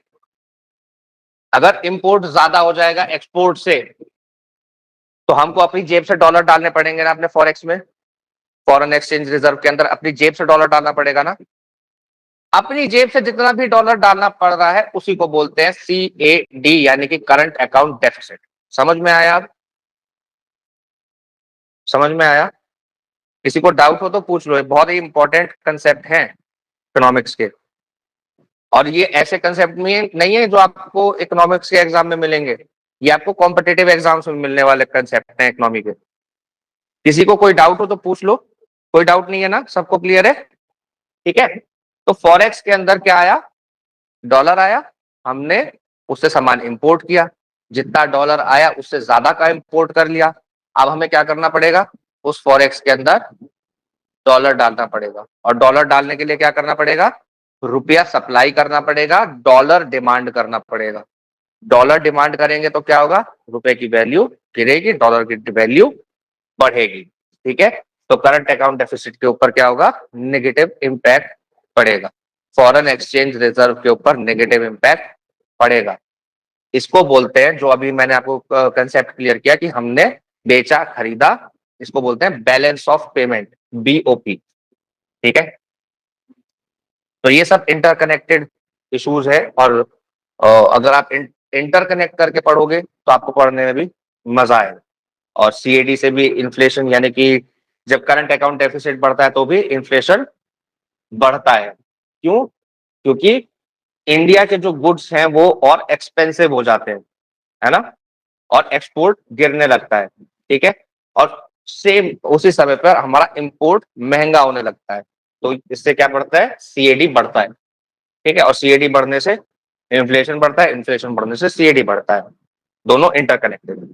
अगर इंपोर्ट ज्यादा हो जाएगा एक्सपोर्ट से, तो हमको अपनी जेब से डॉलर डालने पड़ेंगे ना अपने फॉरेक्स में, फॉरेन एक्सचेंज रिजर्व के अंदर अपनी जेब से डॉलर डालना पड़ेगा ना। अपनी जेब से जितना भी डॉलर डालना पड़ रहा है उसी को बोलते हैं CAD, यानी कि करंट अकाउंट डेफिसिट। समझ में आया? अब समझ में आया? किसी को डाउट हो तो पूछ लो, बहुत ही इंपॉर्टेंट कंसेप्ट है इकोनॉमिक्स के, और ये ऐसे कंसेप्ट में नहीं है जो आपको इकोनॉमिक्स के एग्जाम में मिलेंगे, ये आपको कॉम्पिटेटिव एग्जाम्स में मिलने वाले कंसेप्ट हैं इकोनॉमी के। किसी को कोई डाउट हो तो पूछ लो, कोई डाउट नहीं है ना? सबको क्लियर है? ठीक है, तो फॉरेक्स के अंदर क्या आया? डॉलर आया, हमने उससे सामान इंपोर्ट किया, जितना डॉलर आया उससे ज्यादा का इंपोर्ट कर लिया। अब हमें क्या करना पड़ेगा? उस फॉरेक्स के अंदर डॉलर डालना पड़ेगा, और डॉलर डालने के लिए क्या करना पड़ेगा? रुपया सप्लाई करना पड़ेगा, डॉलर डिमांड करना पड़ेगा। डॉलर डिमांड करेंगे तो क्या होगा? रुपए की वैल्यू गिरेगी, डॉलर की वैल्यू बढ़ेगी। ठीक है, तो करंट अकाउंट डेफिसिट के ऊपर क्या होगा? नेगेटिव इंपैक्ट पड़ेगा, फॉरेन एक्सचेंज रिजर्व के ऊपर नेगेटिव इंपैक्ट पड़ेगा। इसको बोलते हैं, जो अभी मैंने आपको कंसेप्ट क्लियर किया कि हमने बेचा खरीदा, इसको बोलते हैं बैलेंस ऑफ पेमेंट, BOP। ठीक है, तो ये सब इंटरकनेक्टेड इश्यूज है, और अगर आप इंटरकनेक्ट करके पढ़ोगे तो आपको पढ़ने में भी मजा आएगा। और CAD से भी इन्फ्लेशन, यानी कि जब करंट अकाउंट डेफिसिट बढ़ता है तो भी इन्फ्लेशन बढ़ता है। क्यों? क्योंकि इंडिया के जो गुड्स हैं वो और एक्सपेंसिव हो जाते हैं, है ना, और एक्सपोर्ट गिरने लगता है। ठीक है, और सेम उसी समय पर हमारा इंपोर्ट महंगा होने लगता है, तो इससे क्या बढ़ता है? CAD बढ़ता है। ठीक है, और CAD बढ़ने से इन्फ्लेशन बढ़ता है, इन्फ्लेशन बढ़ने से CAD बढ़ता है, दोनों इंटरकनेक्टेड।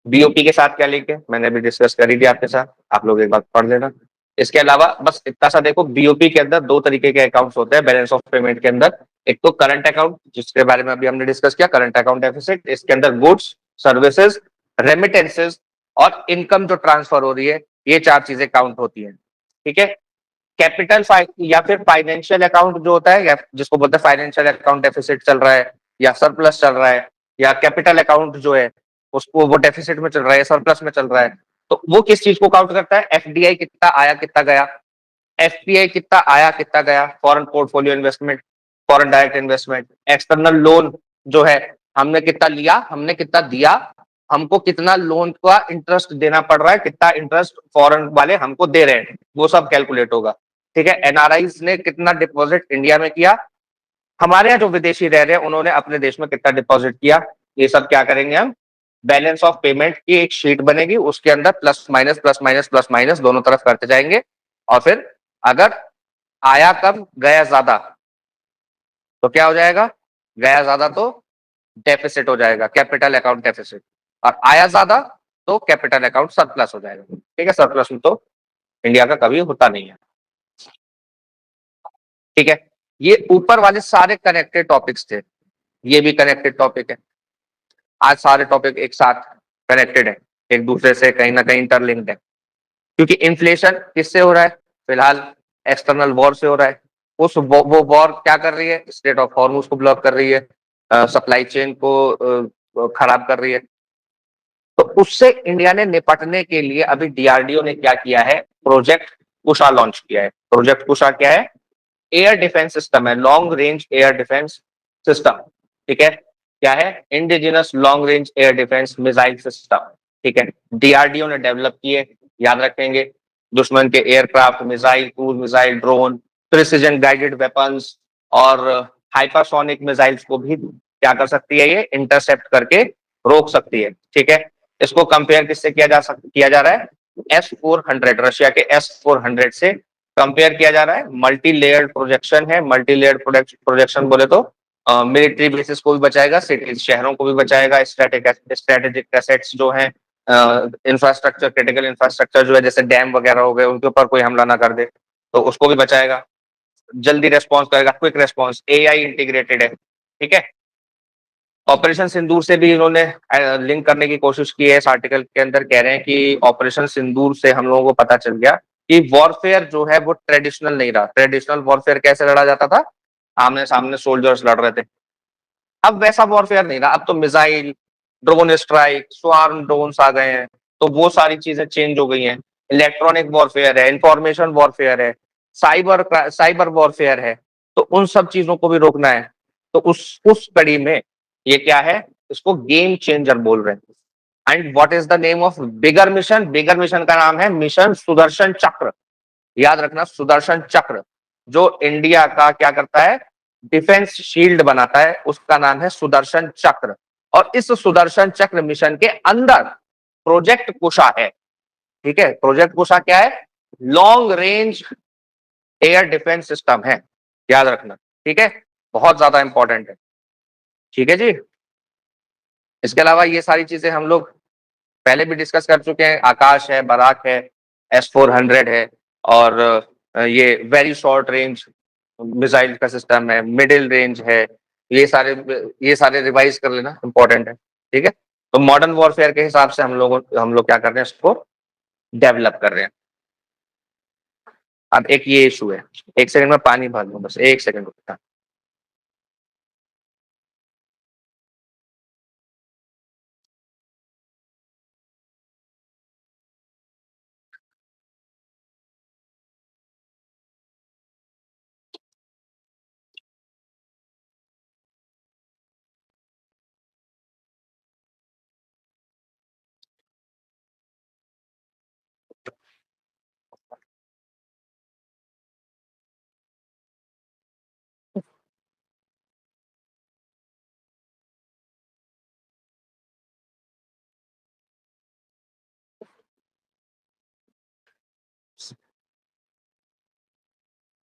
BOP के साथ क्या लिंक है मैंने अभी डिस्कस करी थी आपके साथ, आप लोग एक बार पढ़ लेना। इसके अलावा बस इतना सा देखो, BOP के अंदर दो तरीके के अकाउंट्स होते हैं बैलेंस ऑफ पेमेंट के अंदर। एक तो करंट अकाउंट, जिसके बारे में अभी हमने डिस्कस किया, करंट अकाउंट डेफिसिट। इसके अंदर गुड्स, सर्विसेज, रेमिटेंसेज और इनकम जो ट्रांसफर हो रही है, ये चार चीजें काउंट होती हैं। ठीक है, कैपिटल या फिर फाइनेंशियल अकाउंट जो होता है, या जिसको बोलते हैं फाइनेंशियल अकाउंट डेफिसिट चल रहा है या सरप्लस चल रहा है, या कैपिटल अकाउंट जो है उसको वो डेफिसिट में चल रहा है, सरप्लस में चल रहा है, तो वो किस चीज को काउंट करता है? FDI कितना आया कितना गया, FPI कितना आया कितना गया, foreign portfolio investment, foreign direct investment, external loan जो है हमने कितना लिया, हमने कितना दिया, हमको कितना लोन का इंटरेस्ट देना पड़ रहा है, कितना इंटरेस्ट फॉरेन वाले हमको दे रहे हैं, वो सब कैलकुलेट होगा। ठीक है, एनआरआईज ने कितना डिपॉजिट इंडिया में किया, हमारे यहाँ जो विदेशी रह रहे हैं उन्होंने अपने देश में कितना डिपॉजिट किया, ये सब क्या करेंगे हम, बैलेंस ऑफ पेमेंट की एक शीट बनेगी, उसके अंदर plus minus plus minus plus minus दोनों तरफ करते जाएंगे, और फिर अगर आया कम गया ज्यादा तो क्या हो जाएगा, गया ज्यादा तो डेफिसिट हो जाएगा, कैपिटल अकाउंट डेफिसिट, और आया ज्यादा तो कैपिटल अकाउंट सरप्लस हो जाएगा। ठीक है, सरप्लस में तो इंडिया का कभी होता नहीं है। ठीक है, ये ऊपर वाले सारे कनेक्टेड टॉपिक्स थे, ये भी कनेक्टेड टॉपिक है, आज सारे टॉपिक एक साथ कनेक्टेड है, एक दूसरे से कहीं ना कहीं इंटरलिंक्ड है, क्योंकि इन्फ्लेशन किससे हो रहा है, फिलहाल एक्सटर्नल वॉर से हो रहा है। वो वॉर क्या कर रही है, स्ट्रेट ऑफ हॉर्मुज को ब्लॉक कर रही है, सप्लाई चेन को खराब कर रही है। तो उससे इंडिया ने निपटने के लिए अभी डीआरडीओ ने क्या किया है, प्रोजेक्ट कुशा लॉन्च किया है। प्रोजेक्ट कुशा क्या है, एयर डिफेंस सिस्टम है, long range air defence system. ठीक है, क्या है, indigenous long range air defence missile system. ठीक है, डीआरडीओ ने डेवलप किए, याद रखेंगे, दुश्मन के aircraft, missile, cruise missile, drone, precision guided weapons और हाइपरसोनिक मिसाइल्स को भी क्या कर सकती है, ये इंटरसेप्ट करके रोक सकती है। ठीक है, इसको कंपेयर किससे किया जा रहा है, S-400, रशिया के S-400 से कंपेयर किया जा रहा है। मल्टी लेयर्ड प्रोजेक्शन है, मल्टी लेयर्ड प्रोजेक्शन बोले तो मिलिट्री बेसिस को भी बचाएगा, सिटीज शहरों को भी बचाएगा, स्ट्रेटेजिक एसेट्स जो है, इंफ्रास्ट्रक्चर, क्रिटिकल इंफ्रास्ट्रक्चर जो है, जैसे डैम वगैरह हो गए, उनके ऊपर कोई हमला ना कर दे तो उसको भी बचाएगा, जल्दी रेस्पॉन्स करेगा, क्विक रेस्पॉन्स, एआई इंटीग्रेटेड है। ठीक है, ऑपरेशन सिंदूर से भी इन्होंने लिंक करने की कोशिश की है, इस आर्टिकल के अंदर कह रहे हैं कि ऑपरेशन सिंदूर से हम लोगों को पता चल गया कि वॉरफेयर जो है वो ट्रेडिशनल नहीं रहा। ट्रेडिशनल वॉरफेयर कैसे लड़ा जाता था, आमने सामने सोल्जर्स लड़ रहे थे, अब वैसा वॉरफेयर नहीं रहा, अब तो missile, drone strike, swarm drones आ गए हैं, तो वो सारी चीजें चेंज हो गई हैं। इलेक्ट्रॉनिक वॉरफेयर है, इंफॉर्मेशन वॉरफेयर है, साइबर वॉरफेयर है, तो उन सब चीजों को भी रोकना है। तो उस कड़ी में ये क्या है, इसको गेम चेंजर बोल रहे हैं। And what is the name of bigger mission, bigger mission का नाम है मिशन सुदर्शन चक्र। याद रखना, सुदर्शन चक्र जो इंडिया का क्या करता है, डिफेंस शील्ड बनाता है, उसका नाम है सुदर्शन चक्र। और इस सुदर्शन चक्र मिशन के अंदर प्रोजेक्ट कुशा है। ठीक है, प्रोजेक्ट कुशा क्या है, long range air defence system है, याद रखना। ठीक है, बहुत ज्यादा इंपॉर्टेंट है। ठीक है जी, इसके अलावा ये सारी चीजें हम लोग पहले भी डिस्कस कर चुके हैं, आकाश है, बराक है, S-400 है, और ये वेरी शॉर्ट रेंज मिसाइल का सिस्टम है, मिडिल रेंज है, ये सारे रिवाइज कर लेना, इंपॉर्टेंट है। ठीक है, तो मॉडर्न वॉरफेयर के हिसाब से हम लोग क्या कर रहे हैं, इसको डेवलप कर रहे हैं। अब एक ये इशू है, एक सेकंड में पानी भर लूं, बस एक सेकंड रुकता।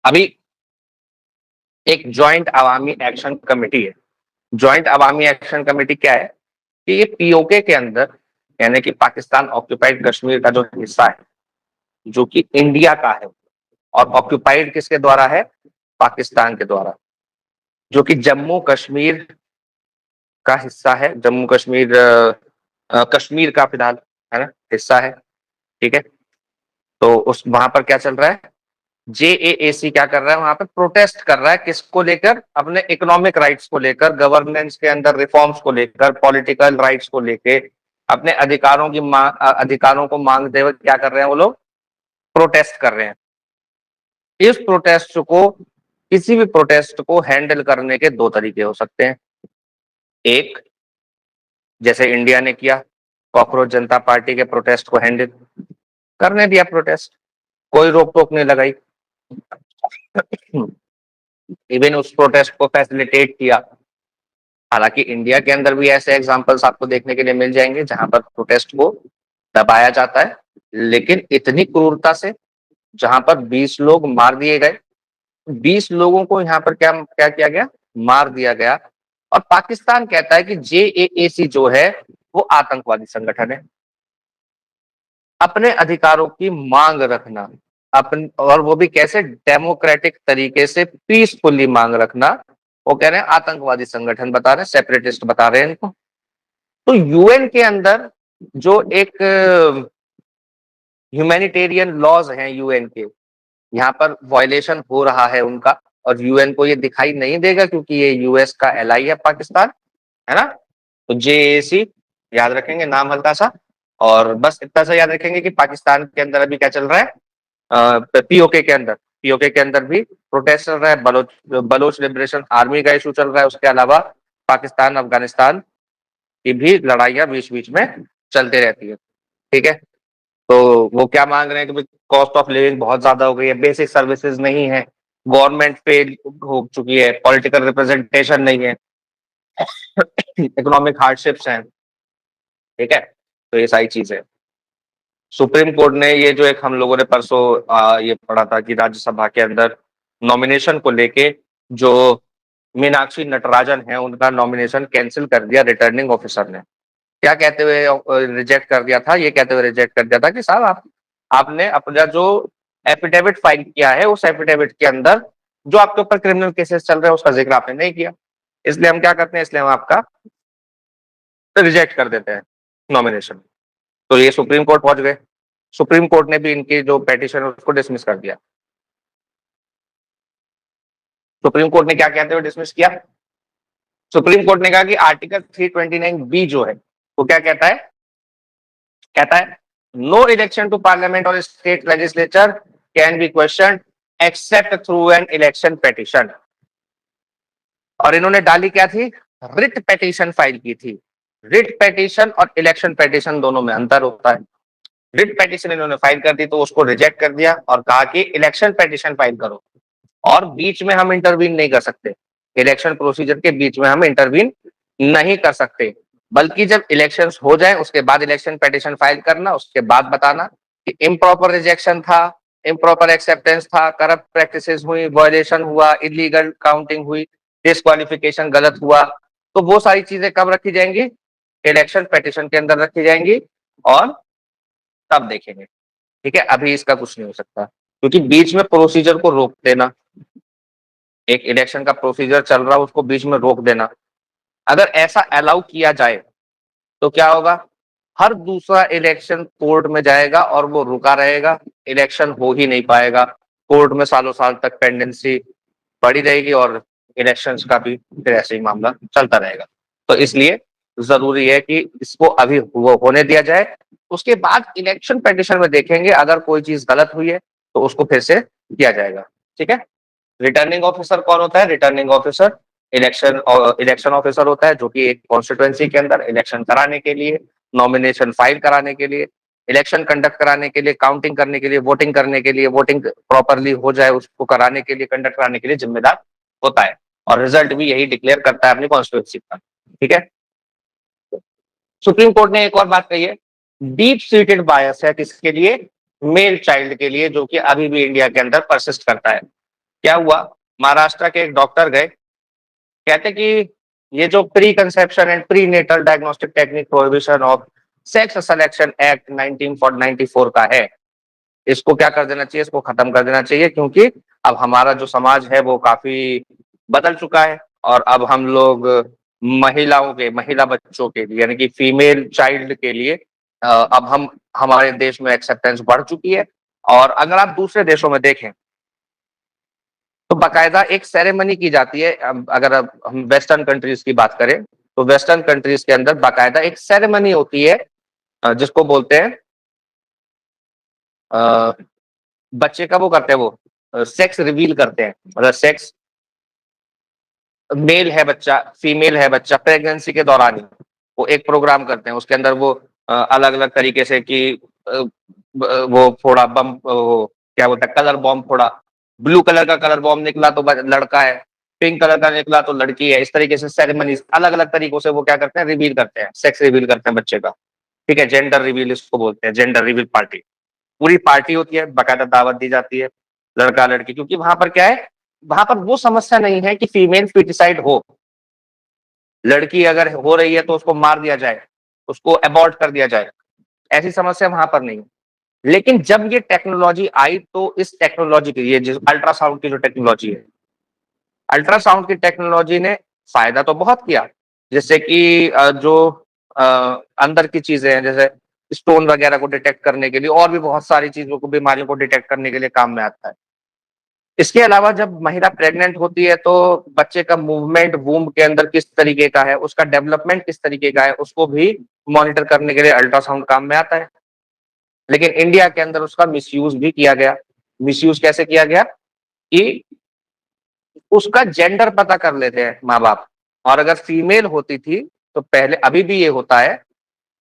अभी एक ज्वाइंट अवामी एक्शन कमेटी है। ज्वाइंट अवामी एक्शन कमेटी क्या है कि ये पीओके के अंदर, यानी कि पाकिस्तान ऑक्यूपाइड कश्मीर का जो हिस्सा है, जो कि इंडिया का है, और ऑक्यूपाइड किसके द्वारा है, पाकिस्तान के द्वारा, जो कि जम्मू कश्मीर का हिस्सा है, जम्मू कश्मीर कश्मीर का फिलहाल है ना हिस्सा है। ठीक है, तो उस वहां पर क्या चल रहा है, जेएएसी क्या कर रहा है, वहां पे प्रोटेस्ट कर रहा है, किसको लेकर, अपने इकोनॉमिक राइट्स को लेकर, गवर्नेंस के अंदर रिफॉर्म्स को लेकर, पॉलिटिकल राइट्स को लेकर, अपने अधिकारों को मांगते हुए क्या कर रहे हैं वो लोग, प्रोटेस्ट कर रहे हैं। इस प्रोटेस्ट को किसी भी प्रोटेस्ट को हैंडल करने के दो तरीके हो सकते हैं। एक, जैसे इंडिया ने किया, कॉकरोच जनता पार्टी के प्रोटेस्ट को हैंडल करने दिया, प्रोटेस्ट कोई रोक टोक नहीं लगाई, इवन उस प्रोटेस्ट को फैसिलिटेट किया। हालांकि इंडिया के अंदर भी ऐसे एग्जांपल्स आपको देखने के लिए मिल जाएंगे जहां पर प्रोटेस्ट को दबाया जाता है, लेकिन इतनी क्रूरता से, जहां पर 20 लोग मार दिए गए, 20 लोगों को यहाँ पर क्या क्या किया गया, मार दिया गया। और पाकिस्तान कहता है कि जेएसी जो है वो आतंकवादी संगठन है। अपने अधिकारों की मांग रखना, अपन, और वो भी कैसे, डेमोक्रेटिक तरीके से पीसफुली मांग रखना, वो कह रहे हैं आतंकवादी संगठन बता रहे हैं, सेपरेटिस्ट बता रहे हैं इनको। तो यूएन के अंदर जो एक ह्यूमैनिटेरियन लॉज हैं यूएन के, यहाँ पर वायलेशन हो रहा है उनका, और यूएन को ये दिखाई नहीं देगा क्योंकि ये यूएस का एलआई है पाकिस्तान, है ना। तो जेएसी याद रखेंगे, नाम हल्का सा, और बस इतना सा याद रखेंगे कि पाकिस्तान के अंदर अभी क्या चल रहा है, पीओके के अंदर, पीओके के अंदर भी प्रोटेस्ट चल रहा है, बलोच लिबरेशन आर्मी का इशू चल रहा है, उसके अलावा पाकिस्तान अफगानिस्तान की भी लड़ाइयां बीच बीच में चलते रहती है, ठीक है। तो वो क्या मांग रहे हैं कि कॉस्ट ऑफ लिविंग बहुत ज्यादा हो गई है, बेसिक सर्विसेज नहीं है, गवर्नमेंट फेल हो चुकी है, पॉलिटिकल रिप्रेजेंटेशन नहीं है, इकोनॉमिक हार्डशिप्स हैं, ठीक है। तो ये सारी चीजें, सुप्रीम कोर्ट ने ये जो एक हम लोगों ने परसों ये पढ़ा था कि राज्यसभा के अंदर नॉमिनेशन को लेके जो मीनाक्षी नटराजन है उनका नॉमिनेशन कैंसिल कर दिया रिटर्निंग ऑफिसर ने। क्या कहते हुए रिजेक्ट कर दिया था, ये कहते हुए रिजेक्ट कर दिया था कि साहब आपने अपना जो एफिडेविट फाइल किया है उस एफिडेविट के अंदर जो आपके ऊपर क्रिमिनल केसेस चल रहे हैं उसका जिक्र आपने नहीं किया, इसलिए हम क्या करते हैं, इसलिए हम आपका रिजेक्ट कर देते हैं नॉमिनेशन। तो ये सुप्रीम कोर्ट पहुंच गए, सुप्रीम कोर्ट ने भी इनकी जो पेटिशन है उसको डिसमिस कर दिया। सुप्रीम कोर्ट ने क्या कहते हुए डिसमिस किया, सुप्रीम कोर्ट ने कहा कि आर्टिकल 329 बी जो है वो क्या कहता है, कहता है नो इलेक्शन टू पार्लियामेंट और state legislature can be question accept through an election petition. और इन्होंने डाली क्या थी, रिट पेटिशन फाइल की थी। रिट पेटिशन और इलेक्शन पेटिशन दोनों में अंतर होता है। रिट पेटिशन इन्होंने फाइल कर दी तो उसको रिजेक्ट कर दिया और कहा कि इलेक्शन पेटिशन फाइल करो, और बीच में हम इंटरवीन नहीं कर सकते, इलेक्शन प्रोसीजर के बीच में हम इंटरवीन नहीं कर सकते, बल्कि जब इलेक्शंस हो जाए उसके बाद इलेक्शन पेटिशन फाइल करना, उसके बाद बताना कि इम्प्रॉपर रिजेक्शन था, इम्प्रॉपर एक्सेप्टेंस था, करप्ट प्रैक्टिसेस हुई, वायलेशन हुआ, इलीगल काउंटिंग हुई, डिस्क्वालिफिकेशन गलत हुआ, तो वो सारी चीजें कब रखी जाएंगी, इलेक्शन पेटिशन के अंदर रखी जाएंगी, और तब देखेंगे, ठीक है। अभी इसका कुछ नहीं हो सकता क्योंकि बीच में प्रोसीजर को रोक देना, एक इलेक्शन का प्रोसीजर चल रहा है उसको बीच में रोक देना, अगर ऐसा अलाउ किया जाए तो क्या होगा, हर दूसरा इलेक्शन कोर्ट में जाएगा और वो रुका रहेगा, इलेक्शन हो ही नहीं पाएगा, कोर्ट में सालों साल तक पेंडेंसी पड़ी रहेगी और इलेक्शंस का भी फिर ऐसे ही मामला चलता रहेगा। तो इसलिए जरूरी है कि इसको अभी वो होने दिया जाए, उसके बाद इलेक्शन पेटिशन में देखेंगे, अगर कोई चीज गलत हुई है तो उसको फिर से किया जाएगा, ठीक है। रिटर्निंग ऑफिसर कौन होता है, रिटर्निंग ऑफिसर इलेक्शन ऑफिसर होता है जो कि एक कॉन्स्टिट्यूएंसी के अंदर इलेक्शन कराने के लिए, नॉमिनेशन फाइल कराने के लिए, इलेक्शन कंडक्ट कराने के लिए, काउंटिंग करने के लिए, वोटिंग करने के लिए, वोटिंग प्रॉपरली हो जाए उसको कराने के लिए, कंडक्ट कराने के लिए जिम्मेदार होता है, और रिजल्ट भी यही डिक्लेयर करता है अपनी कॉन्स्टिट्यूएंसी का, ठीक है। सुप्रीम कोर्ट ने एक और बात कही है, डीप सीटेड बायस है किसके लिए, मेल चाइल्ड के लिए, जो कि अभी भी इंडिया के अंदर परसिस्ट करता है। क्या हुआ, महाराष्ट्र के एक डॉक्टर गए, कहते कि ये जो preconception and prenatal diagnostic technique prohibition of sex selection act 1994 का है, इसको क्या कर देना चाहिए, इसको खत्म कर देना चाहिए, क्योंकि अब हमारा जो समाज है वो काफी बदल चुका है, और अब हम लोग महिला बच्चों के लिए यानी कि फीमेल चाइल्ड के लिए अब हमारे देश में एक्सेप्टेंस बढ़ चुकी है। और अगर आप दूसरे देशों में देखें तो बाकायदा एक सेरेमनी की जाती है, अगर अब हम वेस्टर्न कंट्रीज की बात करें तो वेस्टर्न कंट्रीज के अंदर बाकायदा एक सेरेमनी होती है जिसको बोलते हैं बच्चे का वो करते हैं वो सेक्स रिवील करते हैं, मतलब सेक्स मेल है बच्चा, फीमेल है बच्चा, प्रेगनेंसी के दौरान ही वो एक प्रोग्राम करते हैं, उसके अंदर वो अलग-अलग तरीके से कि वो फोड़ा बम, वो क्या बोलते हैं, कलर बॉम्ब फोड़ा, ब्लू कलर का कलर बॉम्ब निकला तो लड़का है, पिंक कलर का निकला तो लड़की है। इस तरीके से सेरेमनीज अलग-अलग तरीकों से वो क्या करते हैं, रिवील करते हैं, सेक्स रिवील करते हैं बच्चे का। ठीक है, जेंडर रिवील इसको बोलते हैं, जेंडर रिवील पार्टी। पूरी पार्टी होती है, बाकायदा दावत दी जाती है, लड़का लड़की, क्योंकि वहां पर क्या है, वहां पर वो समस्या नहीं है कि फीमेल फीटिसाइड हो, लड़की अगर हो रही है तो उसको मार दिया जाए, उसको अबॉर्ट कर दिया जाए, ऐसी समस्या वहां पर नहीं है। लेकिन जब ये टेक्नोलॉजी आई तो इस टेक्नोलॉजी की, ये जो अल्ट्रासाउंड की जो टेक्नोलॉजी है, अल्ट्रासाउंड की टेक्नोलॉजी ने फायदा तो बहुत किया, जैसे कि जो अ, अंदर की चीजें हैं, जैसे स्टोन वगैरह को डिटेक्ट करने के लिए, और भी बहुत सारी चीजों को, बीमारियों को डिटेक्ट करने के लिए काम में आता है। इसके अलावा जब महिला प्रेग्नेंट होती है तो बच्चे का मूवमेंट वूम्ब के अंदर किस तरीके का है, उसका डेवलपमेंट किस तरीके का है, उसको भी मॉनिटर करने के लिए अल्ट्रासाउंड काम में आता है। लेकिन इंडिया के अंदर उसका मिसयूज भी किया गया। मिसयूज कैसे किया गया कि उसका जेंडर पता कर लेते हैं माँ बाप, और अगर फीमेल होती थी तो पहले, अभी भी ये होता है,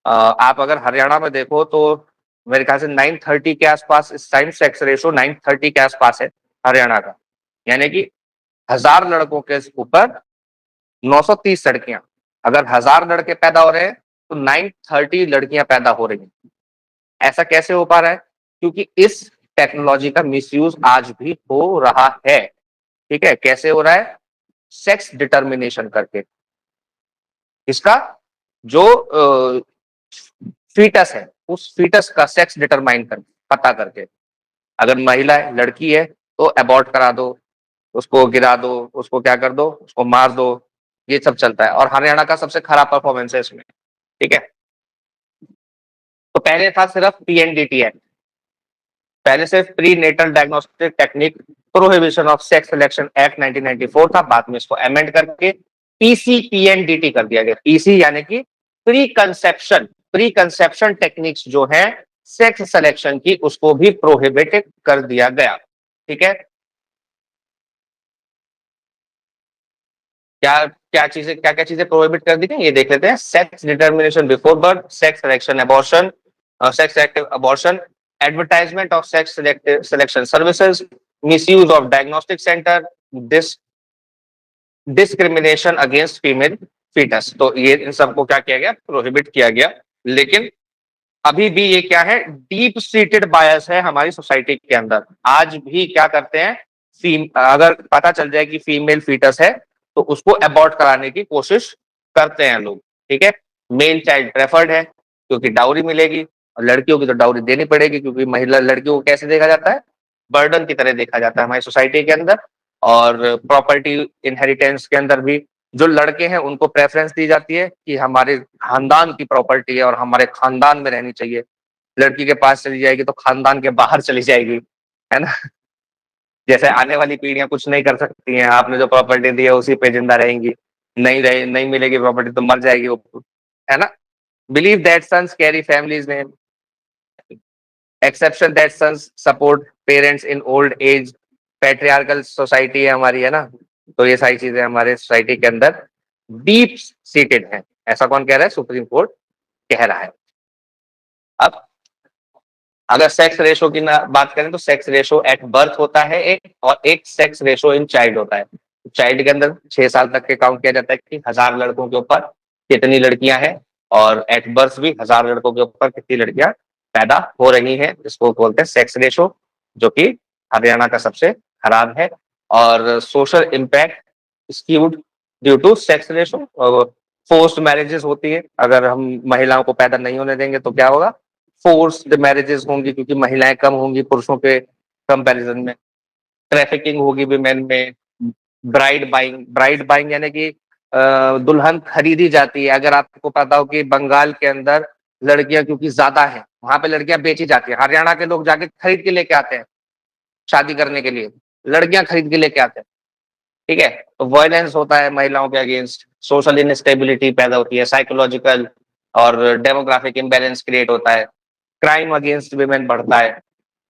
आप अगर हरियाणा में देखो तो मेरे ख्याल से 930 के आसपास इस टाइम सेक्स रेशो 930 के आसपास है हरियाणा का, यानी कि 1000 लड़कों के ऊपर 930 लड़कियां। अगर 1000 लड़के पैदा हो रहे हैं तो 930 लड़कियां पैदा हो रही हैं। ऐसा कैसे हो पा रहा है? क्योंकि इस टेक्नोलॉजी का मिसयूज आज भी हो रहा है। ठीक है, कैसे हो रहा है? सेक्स डिटर्मिनेशन करके। इसका जो फीटस है, उस फीटस का सेक्स डिटरमाइन कर, पता करके, अगर महिला है, लड़की है, तो अबॉर्ट करा दो, उसको गिरा दो, उसको क्या कर दो, उसको मार दो। ये सब चलता है और हरियाणा का सबसे खराब परफॉर्मेंस है इसमें। ठीक है, तो पहले था सिर्फ पीएनडीटी एक्ट, पहले सिर्फ prenatal diagnostic technique prohibition of sex selection act 1994 था। बाद में इसको अमेंड करके पीसीपीएनडीटी कर दिया गया। पीसी यानी कि प्री कंसेप्शन टेक्निक्स जो है सेक्स सिलेक्शन की, उसको भी प्रोहिबिटेड कर दिया गया। ठीक है, क्या क्या चीजें प्रोहिबिट कर दी गई, ये देख लेते हैं। Sex determination before birth, sex selection abortion, sex selective abortion, advertisement of sex selection services, misuse of diagnostic centre, discrimination against female foetus. तो ये इन सबको क्या किया गया? प्रोहिबिट किया गया। लेकिन अभी भी ये क्या है? डीप सीटेड बायस है हमारी सोसाइटी के अंदर। आज भी क्या करते हैं, अगर पता चल जाए कि फीमेल फीटस है तो उसको अबॉर्ट कराने की कोशिश करते हैं लोग। ठीक है, मेल चाइल्ड प्रेफर्ड है क्योंकि डाउरी मिलेगी, और लड़कियों की तो डाउरी देनी पड़ेगी, क्योंकि महिला लड़कियों को कैसे देखा जाता है? बर्डन की तरह देखा जाता है हमारी सोसाइटी के अंदर। और प्रॉपर्टी इनहेरिटेंस के अंदर भी जो लड़के हैं उनको प्रेफरेंस दी जाती है कि हमारे खानदान की प्रॉपर्टी है और हमारे खानदान में रहनी चाहिए। लड़की के पास चली जाएगी तो खानदान के बाहर चली जाएगी, है ना? जैसे आने वाली पीढ़ियां कुछ नहीं कर सकती हैं, आपने जो प्रॉपर्टी दी है उसी पे जिंदा रहेंगी, नहीं मिलेगी प्रॉपर्टी तो मर जाएगी वो, है ना? Believe that sons carry families name, exception that sons support parents in old age. Patriarchal society है हमारी, है ना? तो ये सारी चीजें हमारे सोसाइटी के अंदर डीप सीटेड है। ऐसा कौन कह रहा है? सुप्रीम कोर्ट कह रहा है। अब अगर सेक्स रेशो की ना बात करें तो सेक्स रेशो एट बर्थ होता है एक, और एक सेक्स रेशो इन चाइल्ड होता है। चाइल्ड के अंदर 6 साल तक के काउंट किया जाता है कि 1000 लड़कों के ऊपर कितनी लड़कियां हैं, और एट बर्थ भी 1000 लड़कों के ऊपर कितनी लड़कियां पैदा हो रही हैं। इसको बोलते हैं सेक्स रेशो, जो कि हरियाणा का सबसे खराब है। और social impact skewed due to sex ratio. Forced marriages होती है, अगर हम महिलाओं को पैदा नहीं होने देंगे तो क्या होगा? फोर्स्ड मैरिजेस होंगी, क्योंकि महिलाएं कम होंगी पुरुषों के कंपैरिजन में। ट्रैफिकिंग होगी विमेन में। ब्राइड बाइंग यानी कि दुल्हन खरीदी जाती है। अगर आपको पता हो कि बंगाल के अंदर लड़कियां क्योंकि ज्यादा है, वहां पे लड़कियां बेची जाती है। हरियाणा के लोग जाके खरीद के लेके आते हैं, शादी करने के लिए लड़कियां खरीद के लेके आते हैं। ठीक है, तो वायलेंस होता है महिलाओं के अगेंस्ट, सोशल इनस्टेबिलिटी पैदा होती है, साइकोलॉजिकल और डेमोग्राफिक इम्बैलेंस क्रिएट होता है, क्राइम अगेंस्ट विमेन बढ़ता है।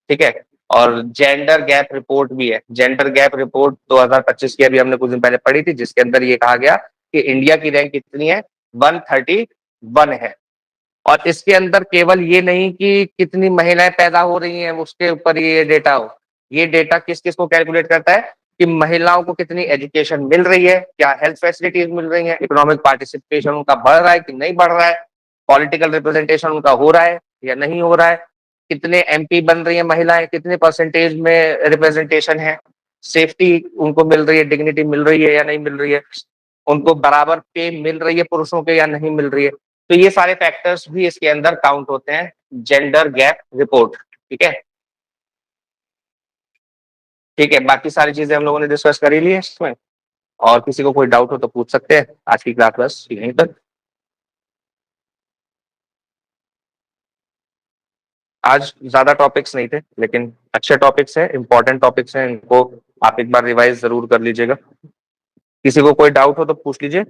ठीक है, और जेंडर गैप रिपोर्ट भी है। जेंडर गैप रिपोर्ट 2025 की अभी हमने कुछ दिन पहले पढ़ी थी, जिसके अंदर ये कहा गया कि इंडिया की रैंक कितनी है, 131 है। और इसके अंदर केवल ये नहीं कि कितनी महिलाएं पैदा हो रही हैं उसके ऊपर ये डेटा हो, ये डेटा किस किस को कैलकुलेट करता है कि महिलाओं को कितनी एजुकेशन मिल रही है, क्या हेल्थ फैसिलिटीज मिल रही है, इकोनॉमिक पार्टिसिपेशन उनका बढ़ रहा है कि नहीं बढ़ रहा है, पॉलिटिकल रिप्रेजेंटेशन उनका हो रहा है या नहीं हो रहा है, कितने एमपी बन रही है महिलाएं, कितने परसेंटेज में रिप्रेजेंटेशन है, सेफ्टी उनको मिल रही है, डिग्निटी मिल रही है या नहीं मिल रही है, उनको बराबर पे मिल रही है पुरुषों के या नहीं मिल रही है। तो ये सारे फैक्टर्स भी इसके अंदर काउंट होते हैं जेंडर गैप रिपोर्ट। ठीक है, ठीक है, बाकी सारी चीजें हम लोगों ने डिस्कस कर ही ली है इसमें। और किसी को कोई डाउट हो तो पूछ सकते हैं। आज की क्लास बस यहीं तक। आज ज्यादा टॉपिक्स नहीं थे, लेकिन अच्छे टॉपिक्स हैं, इंपॉर्टेंट टॉपिक्स हैं, इनको आप एक बार रिवाइज जरूर कर लीजिएगा। किसी को कोई डाउट हो तो पूछ लीजिए।